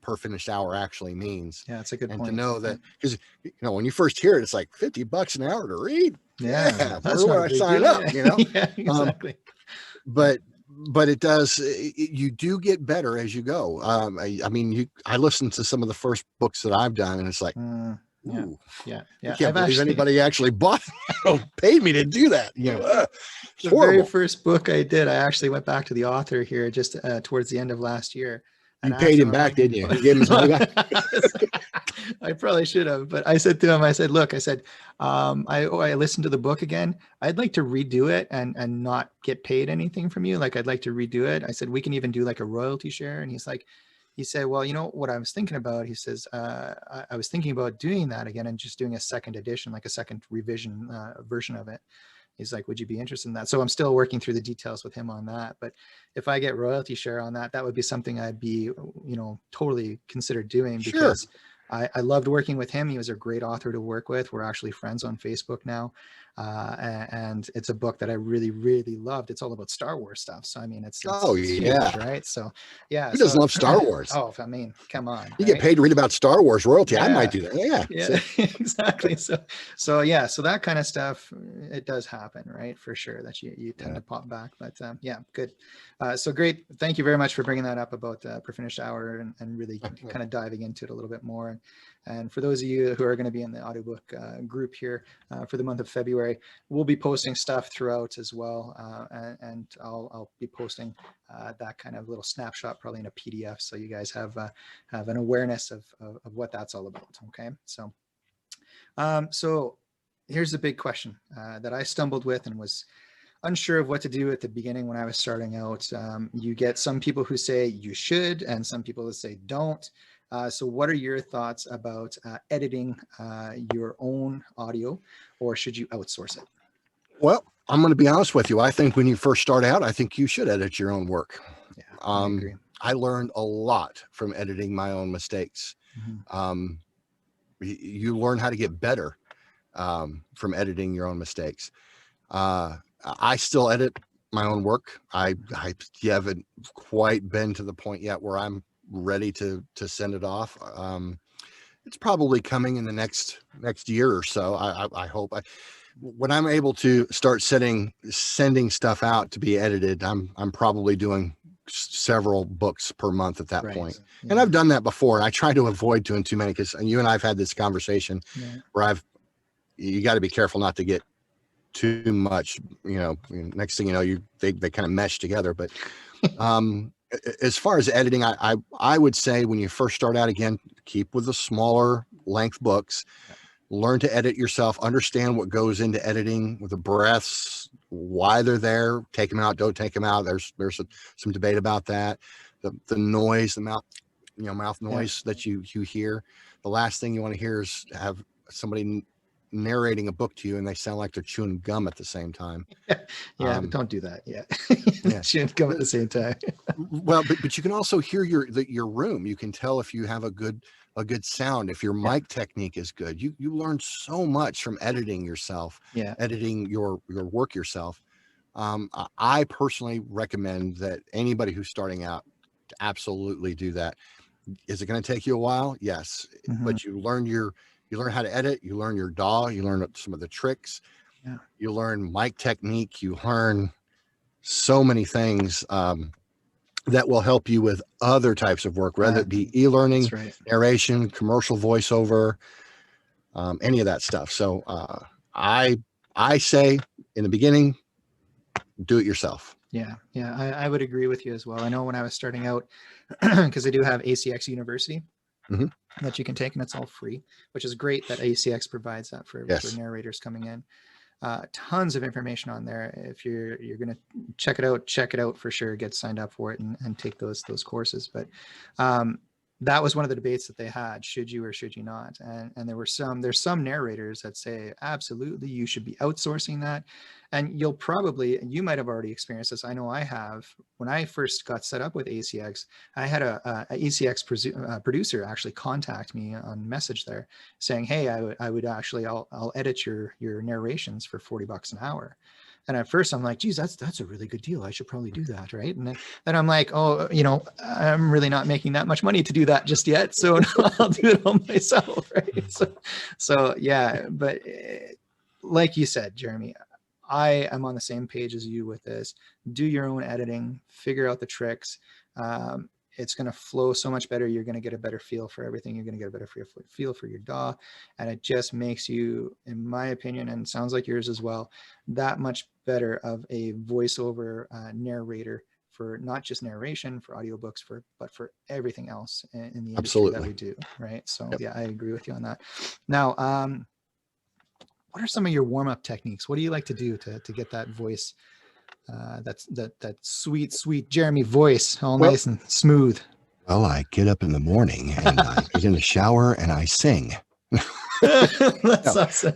per finished hour actually means. Yeah, it's a good point. And to know that, because, you know, when you first hear it, it's like $50 an hour to read. That's where do I sign up? You know, exactly. But it does, you do get better as you go. I mean, I listened to some of the first books that I've done, and it's like, I can't believe anybody actually paid me to do that. You know, the very first book I did, I actually went back to the author here just towards the end of last year. You paid him back, didn't you? You gave him his money back? I probably should have, but I said to him, I said, look, I listened to the book again. I'd like to redo it and not get paid anything from you. Like, I'd like to redo it. I said, we can even do like a royalty share. And he said, well, you know what I was thinking about? He says, I was thinking about doing that again and just doing a second edition, like a second revision version of it. He's like, would you be interested in that? So I'm still working through the details with him on that. But if I get royalty share on that, that would be something I'd be, you know, totally consider doing, because I loved working with him. He was a great author to work with. We're actually friends on Facebook now. And it's a book that I really, really loved. It's all about Star Wars stuff. So, I mean, it's huge, right? So, yeah. Who doesn't love Star Wars? Oh, I mean, come on. You get paid to read about Star Wars royalty. I might do that. Yeah, exactly. So that kind of stuff, it does happen, right? For sure, that you tend to pop back. But yeah, good. So great. Thank you very much for bringing that up about per finished hour and really kind of diving into it a little bit more. And for those of you who are going to be in the audiobook group here for the month of February, we'll be posting stuff throughout as well. And I'll be posting that kind of little snapshot probably in a PDF, so you guys have an awareness of what that's all about. Okay, so here's the big question that I stumbled with and was unsure of what to do at the beginning when I was starting out. You get some people who say you should, and some people who say don't. So what are your thoughts about editing your own audio, or should you outsource it? Well, I'm going to be honest with you. I think when you first start out, I think you should edit your own work. Yeah, I agree. I learned a lot from editing my own mistakes. Mm-hmm. You learn how to get better from editing your own mistakes. I still edit my own work. I haven't quite been to the point yet where I'm ready to send it off. It's probably coming in the next year or so. I hope. When I'm able to start sending stuff out to be edited, I'm probably doing several books per month at that point. Yeah. And I've done that before. I try to avoid doing too many, because you and I've had this conversation where you got to be careful not to get too much, next thing you know, they kind of mesh together. But as far as editing, I would say when you first start out, again, keep with the smaller length books. Learn to edit yourself, understand what goes into editing, with the breaths, why they're there, take them out, don't take them out. There's some debate about that. The noise, the mouth noise that you hear. The last thing you want to hear is have somebody narrating a book to you and they sound like they're chewing gum at the same time. But don't do that. Chewing gum at the same time. Well, but you can also hear your room. You can tell if you have a good sound, if your mic technique is good. You learn so much from editing yourself, editing your work yourself. I personally recommend that anybody who's starting out to absolutely do that. Is it going to take you a while? Yes. But you learn how to edit, you learn your DAW, you learn some of the tricks, you learn mic technique, you learn so many things that will help you with other types of work, whether it be e-learning, narration, commercial voiceover, any of that stuff. So I say in the beginning, do it yourself. I would agree with you as well. I know when I was starting out, because I do have ACX University that you can take, and it's all free, which is great that ACX provides that for narrators coming in. Tons of information on there. If you're going to check it out for sure. Get signed up for it and take those courses. But that was one of the debates that they had. Should you or should you not? And there's some narrators that say absolutely you should be outsourcing that. And you might have already experienced this. I know I have. When I first got set up with ACX, I had a ACX producer actually contact me on message there saying, hey, I would actually, I'll edit your narrations for $40 an hour. And at first I'm like, geez, that's a really good deal. I should probably do that. Right. And then I'm like, oh, I'm really not making that much money to do that just yet. So I'll do it all myself. Right. So yeah, but like you said, Jeremy, I am on the same page as you with this. Do your own editing, figure out the tricks. It's going to flow so much better. You're going to get a better feel for everything. You're going to get a better feel for your DAW. And it just makes you, in my opinion, and sounds like yours as well, that much better of a voiceover narrator for not just narration, for audiobooks, but for everything else in the industry that we do. Right. So yeah, I agree with you on that. Now, what are some of your warm-up techniques? What do you like to do to get that voice, that sweet Jeremy voice, all nice and smooth? Well, I get up in the morning and I get in the shower and I sing. That's awesome.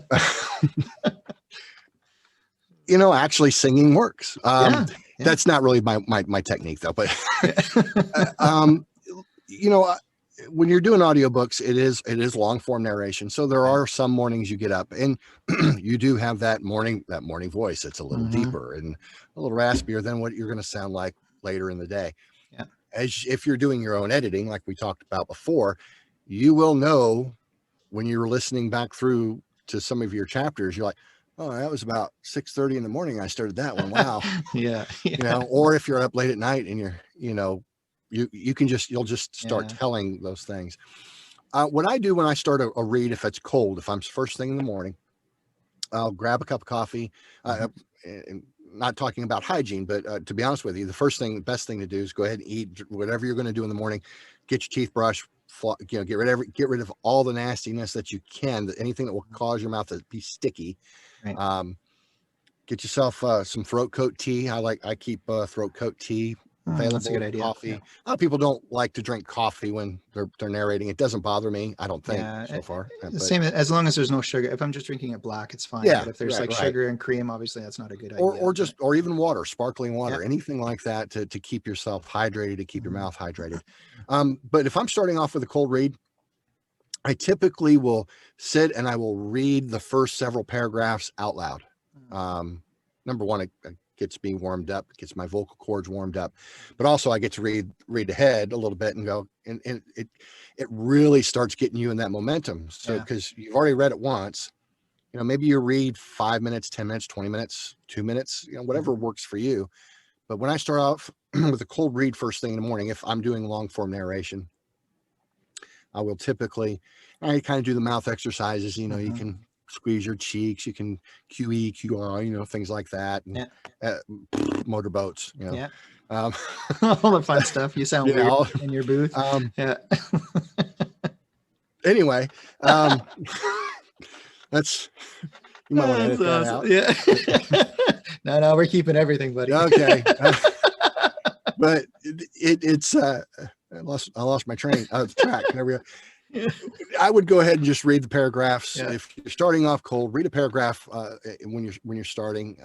Actually singing works. That's not really my technique though, but when you're doing audiobooks, it is long form narration. So there are some mornings you get up and you do have that morning voice. It's a little deeper and a little raspier than what you're going to sound like later in the day. Yeah. If you're doing your own editing, like we talked about before, you will know when you're listening back through to some of your chapters, you're like, oh, that was about 6:30 in the morning. I started that one. Wow. Or if you're up late at night and you'll just start telling those things. What I do when I start a read, if it's cold, if I'm first thing in the morning, I'll grab a cup of coffee. And not talking about hygiene, but to be honest with you, the best thing to do is go ahead and eat whatever you're going to do in the morning. Get your teeth brushed, get rid of all the nastiness that you can, anything that will cause your mouth to be sticky. Right. Get yourself some throat coat tea. I keep throat coat tea available. That's a good idea. Coffee. Yeah. A lot of people don't like to drink coffee when they're narrating. It doesn't bother me, I don't think, so far. The same, as long as there's no sugar. If I'm just drinking it black, it's fine. Yeah, but if there's sugar and cream, obviously that's not a good idea. Or even water, sparkling water, anything like that to keep yourself hydrated, to keep your mouth hydrated. But if I'm starting off with a cold read, I typically will sit and I will read the first several paragraphs out loud. Number one, it gets me warmed up, gets my vocal cords warmed up, but also I get to read ahead a little bit and go, and it really starts getting you in that momentum. So because you've already read it once, maybe you read 5 minutes, 10 minutes, 20 minutes, 2 minutes, whatever works for you. But when I start off with a cold read first thing in the morning, if I'm doing long form narration, I will typically, I kind of do the mouth exercises. You can squeeze your cheeks, you can QE, QI, things like that. And, motorboats, all the fun stuff. You sound weird in your booth. Anyway, that's, you might want to edit that out. Yeah. No, we're keeping everything, buddy. Okay. But it's I lost my track. There we go. I would go ahead and just read the paragraphs. If you're starting off cold, read a paragraph when you're starting.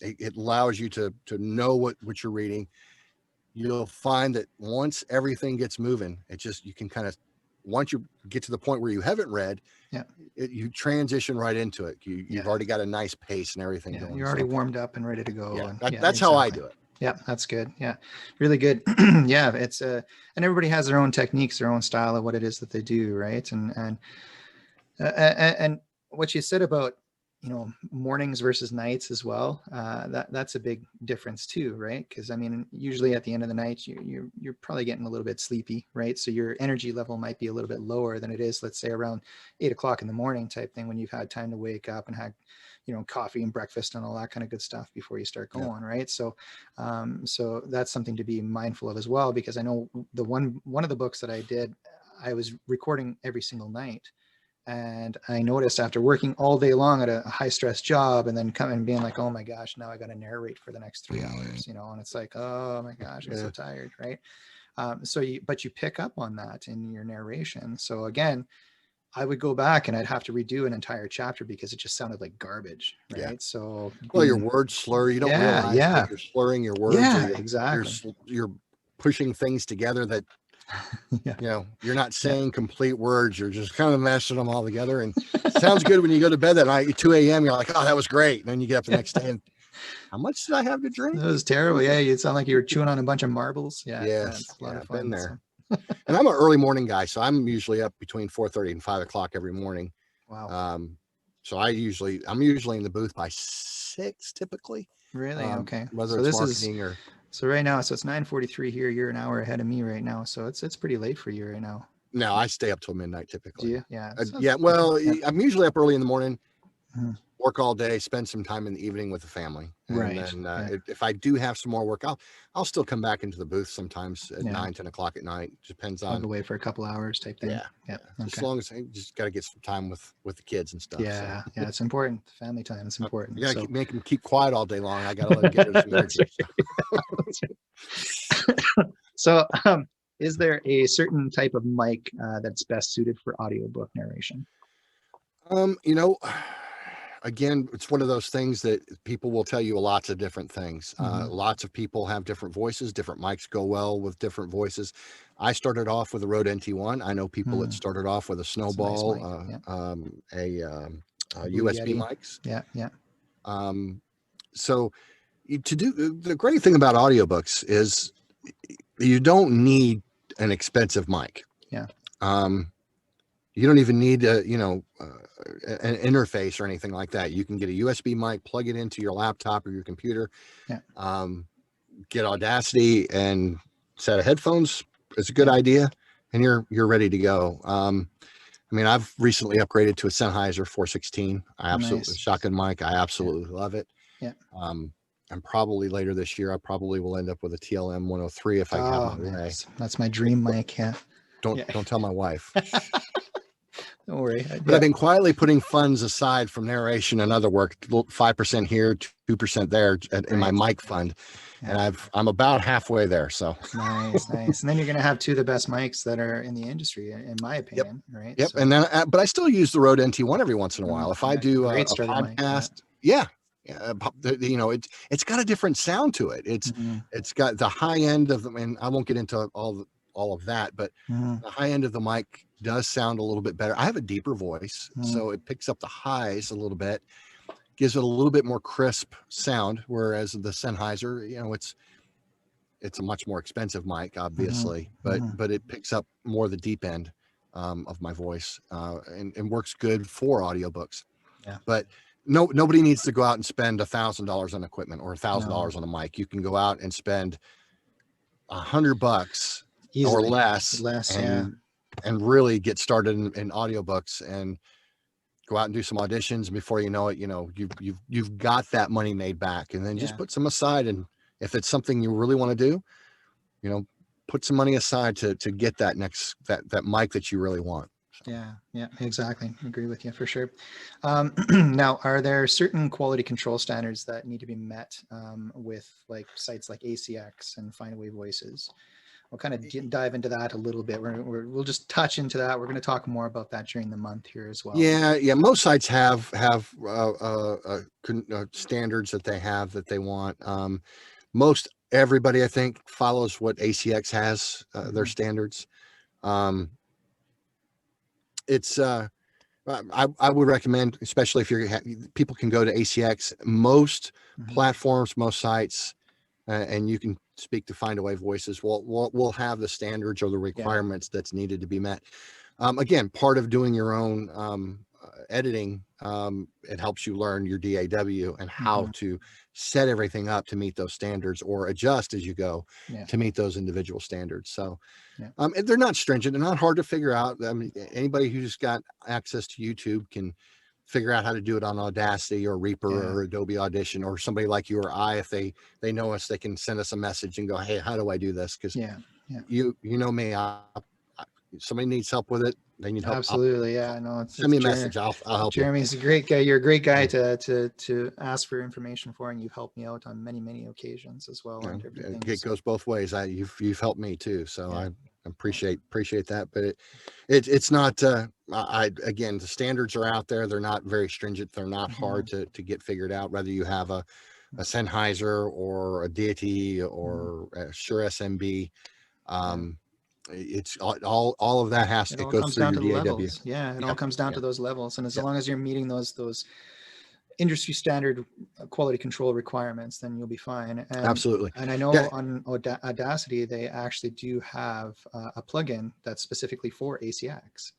It allows you to know what you're reading. You'll find that once everything gets moving, you can kind of, once you get to the point where you haven't read, you transition right into it. You've already got a nice pace and everything going. You're already warmed up and ready to go. That's how I do it. Yeah, that's good. Yeah, really good. Yeah, it's and everybody has their own techniques, their own style of what it is that they do, right? And what you said about mornings versus nights as well, that's a big difference too, right? Because I mean, usually at the end of the night, you're probably getting a little bit sleepy, right? So your energy level might be a little bit lower than it is, let's say, around 8 o'clock in the morning type thing, when you've had time to wake up and had coffee and breakfast and all that kind of good stuff before you start going, right? So so that's something to be mindful of as well, because I know one of the books that I did, I was recording every single night. And I noticed after working all day long at a high stress job and then coming and being like, oh my gosh, now I got to narrate for the next 3 hours, and it's like, oh my gosh, I'm so tired, right? But you pick up on that in your narration. So again, I would go back and I'd have to redo an entire chapter because it just sounded like garbage, right? Yeah. So your words slur. You don't realize that you're slurring your words. Yeah, exactly. You're pushing things together that you're not saying complete words. You're just kind of mashing them all together. And it sounds good when you go to bed that night at 2 a.m. You're like, oh, that was great. And then you get up the next day and how much did I have to drink? That was terrible. Yeah, you sound like you were chewing on a bunch of marbles. Yeah, yes, a lot of fun. Been there. And I'm an early morning guy, so I'm usually up between 4:30 and 5 o'clock every morning. Wow. So I'm usually in the booth by 6 typically. Really? Okay. Whether it's marketing or. So right now, so it's 9:43 here. You're an hour ahead of me right now, so it's pretty late for you right now. No, I stay up till midnight typically. Do you? Yeah. Well, I'm usually up early in the morning. Work all day, spend some time in the evening with the family. Right. And if I do have some more work, I'll still come back into the booth sometimes at 9, 10 o'clock at night. Depends on. I'll go away for a couple hours type thing. Yeah. Okay. As long as I just got to get some time with the kids and stuff. Yeah. So. Yeah. It's important. Family time is important. You got to make them keep quiet all day long. I got to let them get energy. So, is there a certain type of mic that's best suited for audiobook narration? Again, it's one of those things that people will tell you lots of different things. Lots of people have different voices. Different mics go well with different voices. I started off with a Rode NT1. I know people that started off with a Snowball, USB mics. Yeah. So to do the great thing about audiobooks is you don't need an expensive mic. Yeah. You don't even need an interface or anything like that. You can get a USB mic, plug it into your laptop or your computer, get Audacity and set of headphones. It's a good idea, and you're ready to go. I've recently upgraded to a Sennheiser 416. I absolutely shotgun mic. I absolutely love it. Yeah. And probably later this year, I probably will end up with a TLM 103 if I have my way. That's my dream mic. Yeah. don't tell my wife. Don't worry. But I've been quietly putting funds aside from narration and other work, 5% here, 2% there in my mic fund. Yeah. And I'm about halfway there. So nice. And then you're going to have two of the best mics that are in the industry, in my opinion. Right. Yep. So, And then, but I still use the Rode NT1 every once in a while. If I do a podcast, you know, it's got a different sound to it. It's got the high end of them, and I won't get into all of that, but the high end of the mic does sound a little bit better. I have a deeper voice, so it picks up the highs a little bit, gives it a little bit more crisp sound. Whereas the Sennheiser, you know, it's a much more expensive mic, obviously, but it picks up more the deep end of my voice and works good for audiobooks. Yeah. But nobody needs to go out and spend $1,000 on equipment or $1,000 on a mic. You can go out and spend $100 or less and really get started in audiobooks and go out and do some auditions. Before you know it, you know, you've got that money made back, and then just put some aside. And if it's something you really want to do, you know, put some money aside to get that that mic that you really want. So. Yeah, exactly. I agree with you for sure. Now, are there certain quality control standards that need to be met with like sites like ACX and Findaway Voices? We'll kind of dive into that a little bit. We'll just touch into that. We're going to talk more about that during the month here as well. Yeah. Most sites have standards that they want. Most everybody, I think, follows what ACX has, their standards. It's I would recommend, especially if people can go to ACX. Most platforms, most sites, and you can speak to Findaway Voices. We'll have the standards or the requirements that's needed to be met. Again, part of doing your own editing, it helps you learn your DAW and how to set everything up to meet those standards or adjust as you go to meet those individual standards. So they're not stringent. They're not hard to figure out. I mean, anybody who's got access to YouTube can figure out how to do it on Audacity or Reaper or Adobe Audition, or somebody like you or I, if they know us, they can send us a message and go, hey, how do I do this? Because you know me, somebody needs help with it. They need help. Absolutely. Send me a message. I'll help Jeremy's a great guy. You're a great guy to ask for information for, and you've helped me out on many occasions as well. It goes both ways. You've helped me too. So I appreciate that, but it's not, again, the standards are out there. They're not very stringent. They're not hard to get figured out, whether you have a Sennheiser or a Deity or a Shure SMB. It's all of that has to go through your DAW. It all comes down to those levels, and as long as you're meeting those industry standard quality control requirements, then you'll be fine. And, absolutely. And I know on Audacity they actually do have a plugin that's specifically for ACX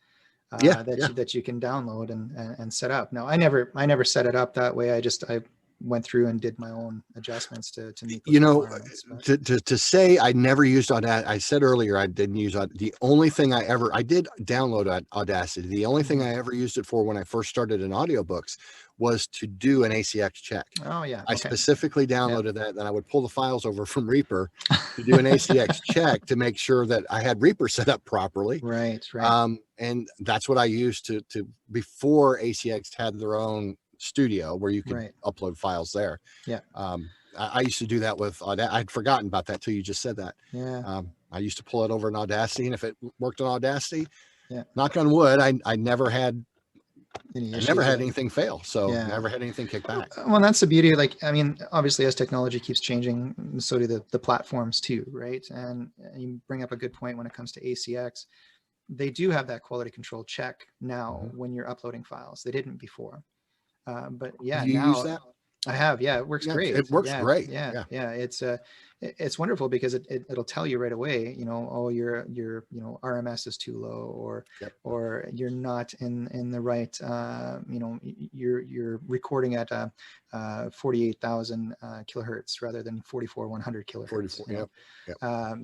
that you can download and set up. Now I never set it up that way. I went through and did my own adjustments to meet those requirements. To say I never used Audacity, I said earlier I didn't use the only thing I did download Audacity. The only thing I ever used it for when I first started in audiobooks was to do an ACX check. Oh yeah. I specifically downloaded that, then I would pull the files over from Reaper to do an ACX check to make sure that I had Reaper set up properly. Right. And that's what I used to before ACX had their own studio where you could upload files there. I used to do that with Audacity. I'd forgotten about that till you just said that. I used to pull it over in Audacity, and if it worked on Audacity, knock on wood, I never had anything fail. So never had anything kick back. Well, that's the beauty. Like, I mean, obviously as technology keeps changing, so do the platforms too, right? And you bring up a good point when it comes to ACX. They do have that quality control check now when you're uploading files. They didn't before. But now use that? I have. It works great. It works great. It's wonderful because it'll tell you right away, you know, oh, your RMS is too low, or you're not in the right, you know, you're recording at 48,000 kilohertz rather than 44,100 kilohertz.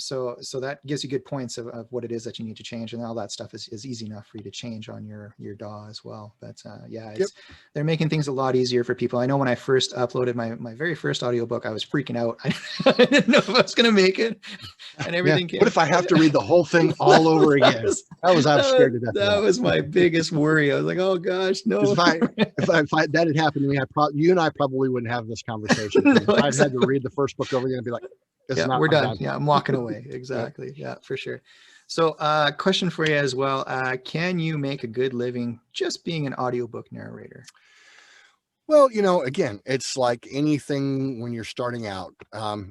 So that gives you good points of what it is that you need to change, and all that stuff is easy enough for you to change on your DAW as well. But they're making things a lot easier for people. I know when I first uploaded my very first audiobook, I was freaking out. I didn't know if I was going to make it. and everything What if I have to read the whole thing all over again? I was scared to death. That was my biggest worry. I was like, oh gosh, no. If that had happened to me, you and I probably wouldn't have this conversation. No, if I'd had to read the first book over again, I'd be like, we're done. Yeah, I'm walking away. Exactly. Yeah, for sure. So question for you as well. Can you make a good living just being an audiobook narrator? Well, again, it's like anything when you're starting out.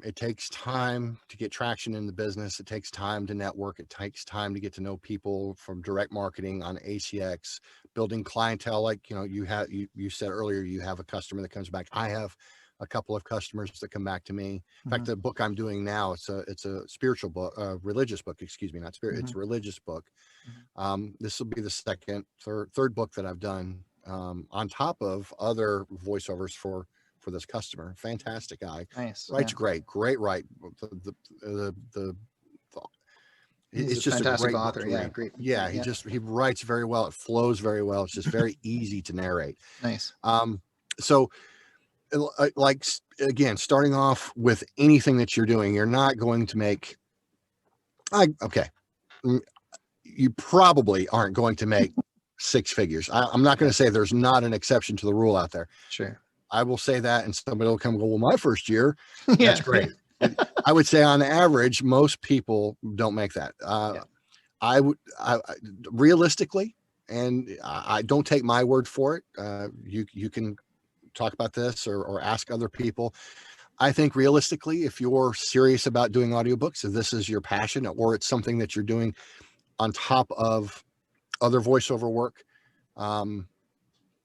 It takes time to get traction in the business. It takes time to network. It takes time to get to know people, from direct marketing on ACX, building clientele. Like, you said earlier, you have a customer that comes back. I have a couple of customers that come back to me. In fact, the book I'm doing now, it's a spiritual book, religious book, excuse me, not spirit. It's a religious book. This will be the third book that I've done, on top of other voiceovers for this customer. Fantastic guy. Nice. Writes great write. It's just a great author. Yeah, read. great. Yeah, he writes very well. It flows very well. It's just very easy to narrate. Nice. So, like, again, starting off with anything that you're doing, you're not going to make. You probably aren't going to make six figures. I'm not going to say there's not an exception to the rule out there. Sure. I will say that, and somebody will come and go, well, my first year, that's great. I would say on average, most people don't make that. I realistically, and I don't take my word for it. You can talk about this or ask other people. I think realistically, if you're serious about doing audiobooks, if this is your passion or it's something that you're doing on top of other voiceover work, and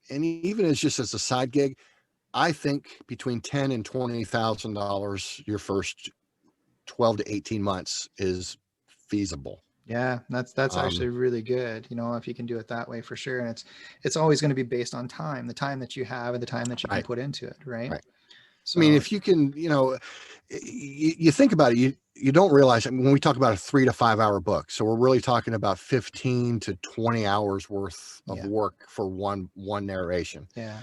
even as a side gig, I think between $10,000 and $20,000 your first 12 to 18 months is feasible. Yeah, that's actually really good. If you can do it that way, for sure. And it's always going to be based on time, the time that you have and the time that you can put into it, right? So, I mean, if you can, you think about it, you don't realize, when we talk about a 3 to 5 hour book, so we're really talking about 15 to 20 hours worth of work for one narration. Yeah.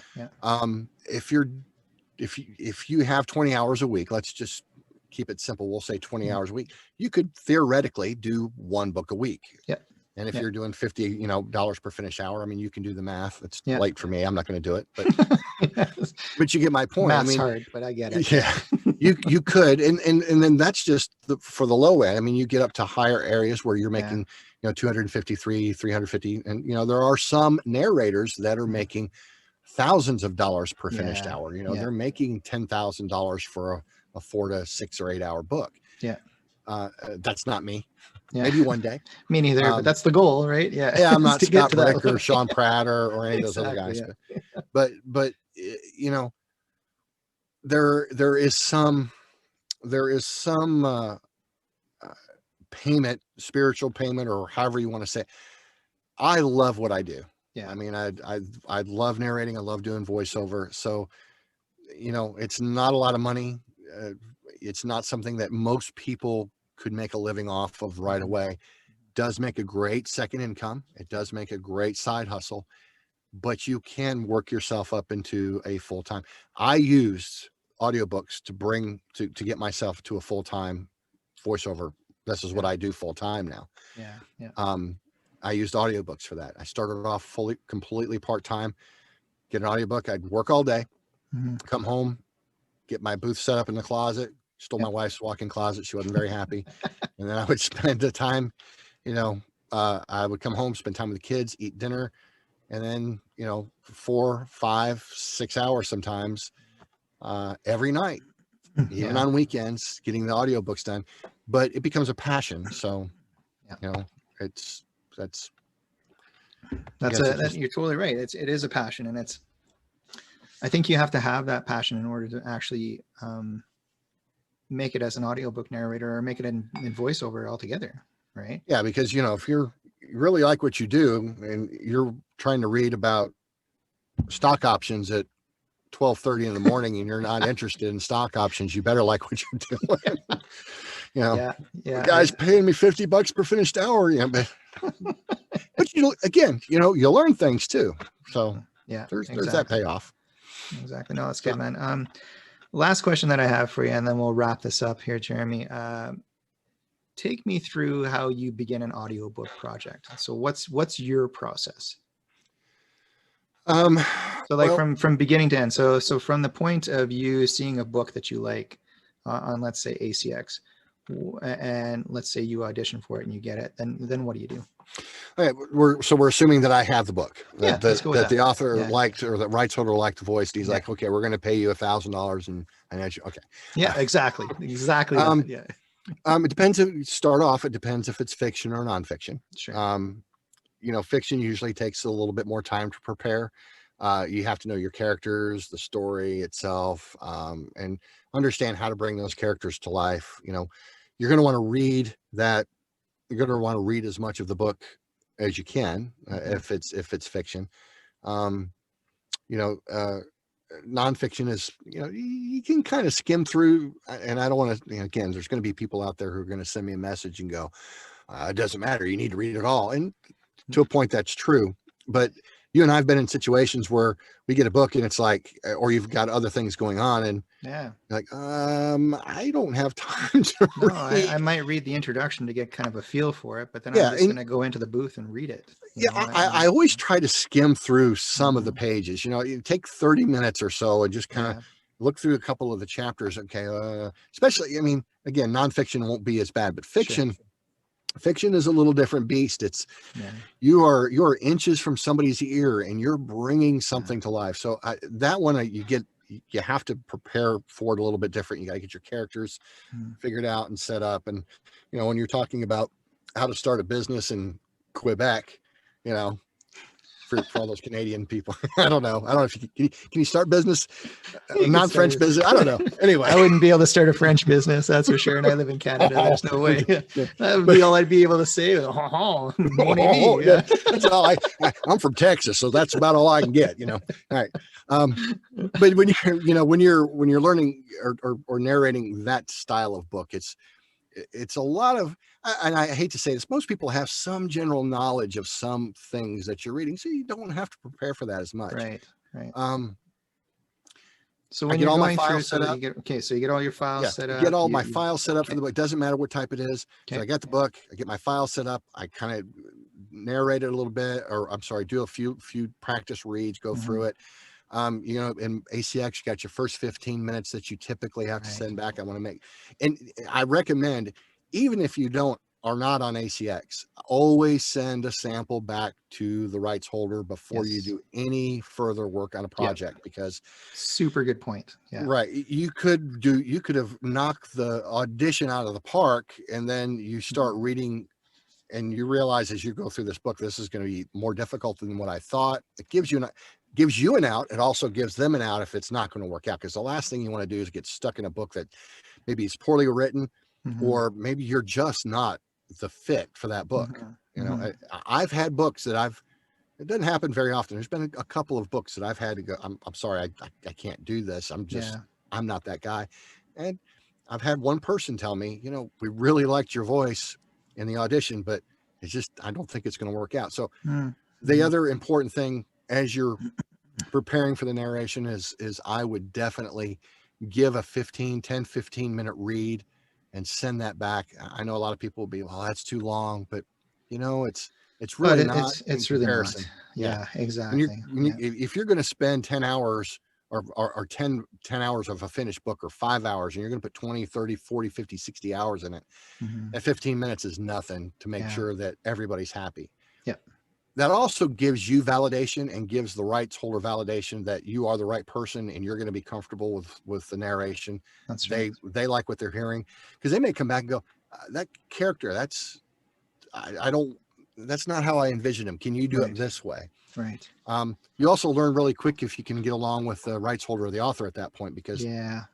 If you have 20 hours a week, let's just keep it simple. We'll say 20 hours a week. You could theoretically do one book a week. Yeah. And if you're doing $50, dollars per finished hour, I mean, you can do the math. It's late for me. I'm not going to do it, but you get my point. Math's hard, but I get it. Yeah, you could, and then that's just for the low end. I mean, you get up to higher areas where you're making, 253, 350, and there are some narrators that are making thousands of dollars per finished hour. They're making $10,000 for a 4 to 6 or 8 hour book. Yeah. That's not me. Maybe one day. Me neither, but that's the goal, right? Yeah. I'm not Scott Rick or Sean Pratt or any of those other guys. But there is some payment, spiritual payment, or however you want to say it. I love what I do. Yeah. I mean, I love narrating. I love doing voiceover. So, it's not a lot of money. It's not something that most people could make a living off of right away. Does make a great second income. It does make a great side hustle, but you can work yourself up into a full-time. I used audiobooks to get myself to a full-time voiceover. This is what I do full-time now. Yeah. I used audiobooks for that. I started off completely part-time, get an audiobook. I'd work all day, come home, get my booth set up in the closet, stole my wife's walk-in closet. She wasn't very happy. And then I would spend the time, I would come home, spend time with the kids, eat dinner, and then, 4, 5, 6 hours sometimes, every night, even on weekends, getting the audiobooks done. But it becomes a passion. So, you're totally right. It is a passion, and I think you have to have that passion in order to actually make it as an audiobook narrator or make it in voiceover altogether, right? Yeah, because if you really like what you do and you're trying to read about stock options at 12:30 in the morning and you're not interested in stock options, you better like what you're doing. The guy's paying me $50 per finished hour. But you learn things too. So there's that payoff. Exactly. No, that's good, man. Last question that I have for you, and then we'll wrap this up here, Jeremy. take me through how you begin an audiobook project. So what's your process? Um, So like well, from beginning to end. So from the point of you seeing a book that you like on, let's say, ACX, and let's say you audition for it and you get it, then what do you do? okay, we're assuming that I have the book, Yeah, let's go with that the that. author Yeah. liked, or the rights holder liked the voice. And he's Yeah. like, okay, we're going to pay you $1,000, and okay. Yeah, exactly that. Yeah. It depends. Start off, it depends if it's fiction or nonfiction. Sure. Fiction usually takes a little bit more time to prepare. You have to know your characters, the story itself, and understand how to bring those characters to life. You're going to want to read that. You're going to want to read as much of the book as you can, if it's fiction. Nonfiction is, you can kind of skim through, and I don't want to, again, there's going to be people out there who are going to send me a message and go, it doesn't matter, you need to read it all. And to a point, that's true. But you and I've been in situations where we get a book and it's like, or you've got other things going on, and Yeah. like, I don't have time to No, read. I might read the introduction to get kind of a feel for it, but then Yeah, I'm just going to go into the booth and read it. I always try to skim through some of the pages. You take 30 minutes or so and just kind of look through a couple of the chapters. Okay, especially, again, nonfiction won't be as bad, but fiction is a little different beast. It's you're inches from somebody's ear and you're bringing something to life. So that one, you have to prepare for it a little bit different. You got to get your characters figured out and set up. And when you're talking about how to start a business in Quebec, for all those Canadian people, I don't know if can you start business, non-French business? I don't know. Anyway, I wouldn't be able to start a French business, that's for sure. And I live in Canada. There's no way. That would be all I'd be able to say. That's all I'm from Texas, so that's about all I can get. All right. But when you're learning or narrating that style of book, it's a lot of, and I hate to say this, most people have some general knowledge of some things that you're reading, so you don't have to prepare for that as much. Right. So when you're all going my through, files set up, so you get all your files set up. Get all my files set up for the book. Doesn't matter what type it is. Okay. So I got the book. I get my file set up. I kind of narrate it a little bit, or I'm sorry, do a few practice reads, go through it. In ACX, you got your first 15 minutes that you typically have to send back. And I recommend, even if you are not on ACX, always send a sample back to the rights holder before you do any further work on a project, because super good point. Yeah. Right. You could have knocked the audition out of the park, and then you start reading and you realize as you go through this book, this is going to be more difficult than what I thought. It gives you an out. It also gives them an out if it's not going to work out, because the last thing you want to do is get stuck in a book that maybe is poorly written, or maybe you're just not the fit for that book. I've had books that it doesn't happen very often. There's been a couple of books that I've had to go, I'm sorry, I can't do this. I'm not that guy. And I've had one person tell me, we really liked your voice in the audition, but I don't think it's going to work out. So the other important thing as you're preparing for the narration is I would definitely give a 10, 15 minute read and send that back. I know a lot of people will be, well, that's too long, but it's really not. It's really not. Yeah, exactly. If you're going to spend 10 hours or 10 hours of a finished book, or 5 hours, and you're going to put 20, 30, 40, 50, 60 hours in it, at 15 minutes is nothing to make sure that everybody's happy. Yeah. That also gives you validation and gives the rights holder validation that you are the right person and you're going to be comfortable with the narration. That's right. They like what they're hearing, because they may come back and go, that character, that's not how I envisioned him. Can you do it this way? Right. You also learn really quick if you can get along with the rights holder or the author at that point, because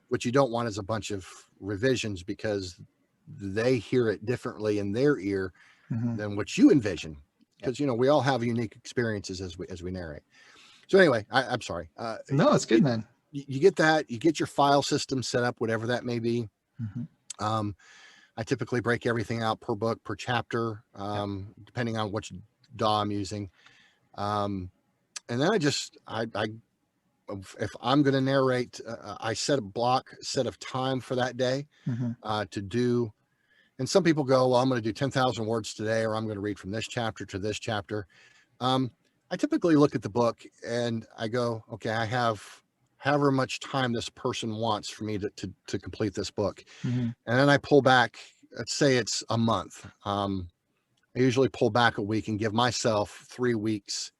what you don't want is a bunch of revisions, because they hear it differently in their ear than what you envision. Because we all have unique experiences as we narrate. So anyway, I'm sorry. No, it's good, man. You get that. You get your file system set up, whatever that may be. I typically break everything out per book, per chapter, depending on which DAW I'm using. And then if I'm going to narrate, I set a set of time for that day to do. And some people go, well, I'm going to do 10,000 words today, or I'm going to read from this chapter to this chapter. I typically look at the book and I go, okay, I have however much time this person wants for me to complete this book. Mm-hmm. And then I pull back, let's say it's a month. I usually pull back a week and give myself 3 weeks,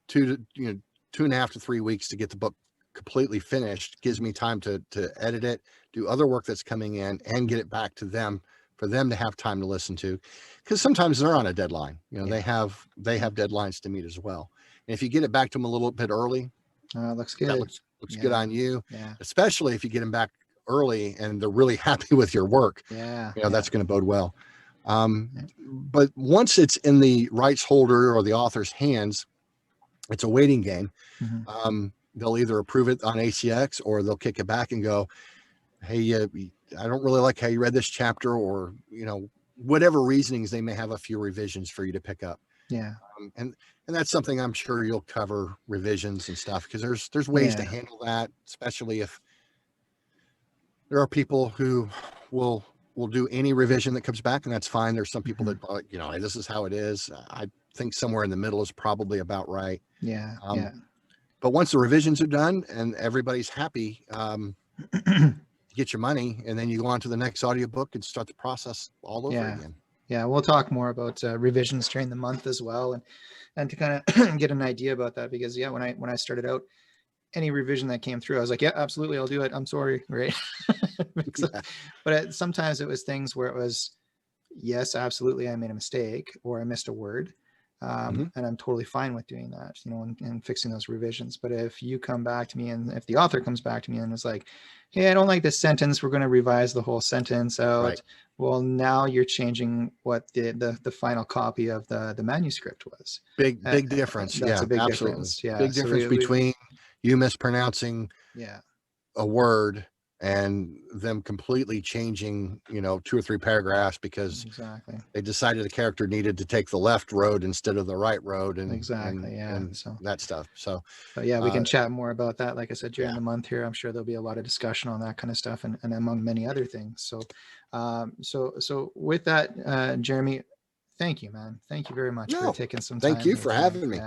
2.5 to 3 weeks to get the book completely finished. Gives me time to edit it, do other work that's coming in, and get it back to them for them to have time to listen to, because sometimes they're on a deadline. They have deadlines to meet as well. And if you get it back to them a little bit early, looks good. That looks good on you. Yeah. Especially if you get them back early and they're really happy with your work. Yeah. That's going to bode well. But once it's in the rights holder or the author's hands, it's a waiting game. Mm-hmm. They'll either approve it on ACX or they'll kick it back and go, hey, I don't really like how you read this chapter, or, whatever reasonings, they may have a few revisions for you to pick up. Yeah. And that's something I'm sure you'll cover, revisions and stuff, because there's ways to handle that, especially if there are people who will do any revision that comes back, and that's fine. There's some people that, hey, this is how it is. I think somewhere in the middle is probably about right. Yeah. But once the revisions are done and everybody's happy, you get your money, and then you go on to the next audiobook and start the process all over again. Yeah, we'll talk more about revisions during the month as well, and to kind of get an idea about that, because when I started out, any revision that came through, I was like, yeah, absolutely, I'll do it. I'm sorry, right? But sometimes it was things where it was, yes, absolutely, I made a mistake or I missed a word. And I'm totally fine with doing that, and fixing those revisions. But if you come back to me, and if the author comes back to me and is like, hey, I don't like this sentence, we're going to revise the whole sentence out. Right. Well, now you're changing what the final copy of the manuscript was. Big difference. That's a big difference. Yeah. Big difference between you mispronouncing a word and them completely changing, 2 or 3 paragraphs because they decided the character needed to take the left road instead of the right road, and and so that stuff. So, but we can chat more about that. Like I said, during the month here, I'm sure there'll be a lot of discussion on that kind of stuff, and among many other things. So, so with that, Jeremy, thank you, man. Thank you very much for taking some time. Thank you for having me.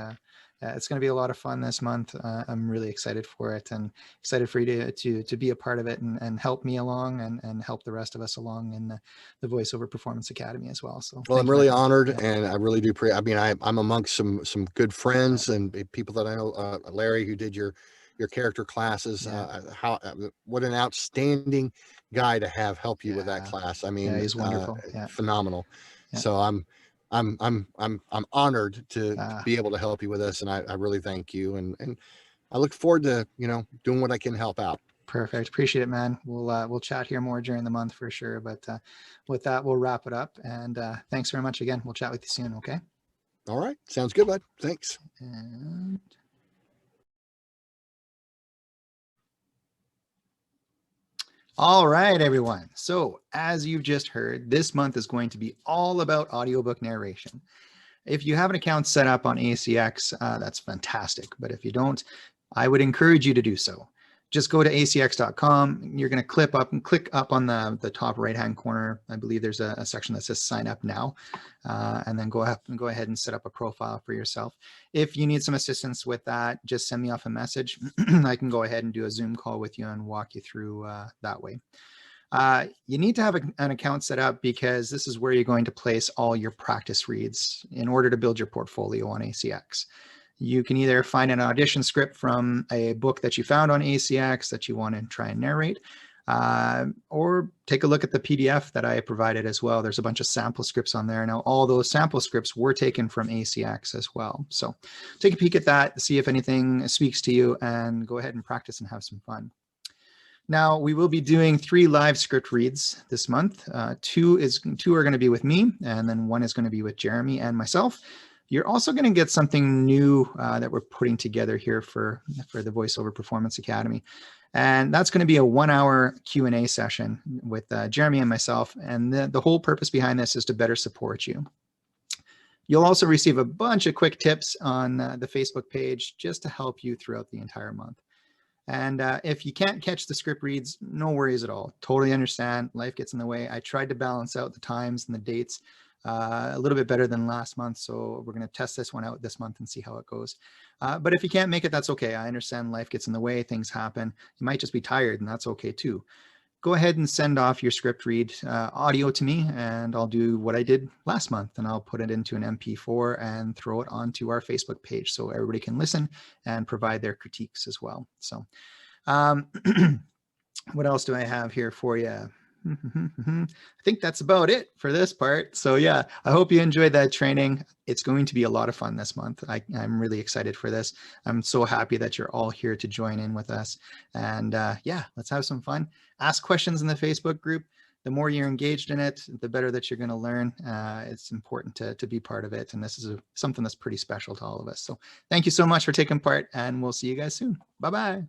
It's going to be a lot of fun this month. I'm really excited for it, and excited for you to be a part of it and help me along and help the rest of us along in the Voiceover Performance Academy as well. So, well, I'm really honored, and I really do. I'm amongst some good friends and people that I know. Larry, who did your character classes, what an outstanding guy to have help you with that class. I mean, he's wonderful, phenomenal. So I'm honored to be able to help you with this, and I really thank you, and I look forward to doing what I can help out. Perfect. Appreciate it, man. We'll chat here more during the month for sure, but with that, we'll wrap it up, and thanks very much again. We'll chat with you soon. Okay. All right, sounds good, bud. Thanks. And all right, everyone. So as you've just heard, this month is going to be all about audiobook narration. If you have an account set up on ACX, that's fantastic. But if you don't, I would encourage you to do so. Just go to acx.com. You're going to click up on the top right-hand corner. I believe there's a section that says sign up now, and then go ahead and set up a profile for yourself. If you need some assistance with that, just send me off a message. I can go ahead and do a Zoom call with you and walk you through that way. You need to have an account set up because this is where you're going to place all your practice reads in order to build your portfolio on ACX. You can either find an audition script from a book that you found on ACX that you want to try and narrate, or take a look at the PDF that I provided as well. There's a bunch of sample scripts on there. Now, all those sample scripts were taken from ACX as well. So take a peek at that, see if anything speaks to you, and go ahead and practice and have some fun. Now, we will be doing 3 live script reads this month. 2 are going to be with me, and then 1 is going to be with Jeremy and myself. You're also going to get something new that we're putting together here for the Voiceover Performance Academy. And that's going to be a 1-hour Q&A session with Jeremy and myself. And the whole purpose behind this is to better support you. You'll also receive a bunch of quick tips on the Facebook page just to help you throughout the entire month. And if you can't catch the script reads, no worries at all. Totally understand. Life gets in the way. I tried to balance out the times and the dates a little bit better than last month. So we're going to test this one out this month and see how it goes. But if you can't make it, that's okay. I understand life gets in the way. Things happen. You might just be tired, and that's okay too. Go ahead and send off your script read audio to me, and I'll do what I did last month, and I'll put it into an MP4 and throw it onto our Facebook page so everybody can listen and provide their critiques as well. So what else do I have here for you? I think that's about it for this part. So yeah, I hope you enjoyed that training. It's going to be a lot of fun this month. I'm really excited for this. I'm so happy that you're all here to join in with us. And yeah, let's have some fun. Ask questions in the Facebook group. The more you're engaged in it, the better that you're going to learn. It's important to be part of it. And this is something that's pretty special to all of us. So thank you so much for taking part, and we'll see you guys soon. Bye-bye.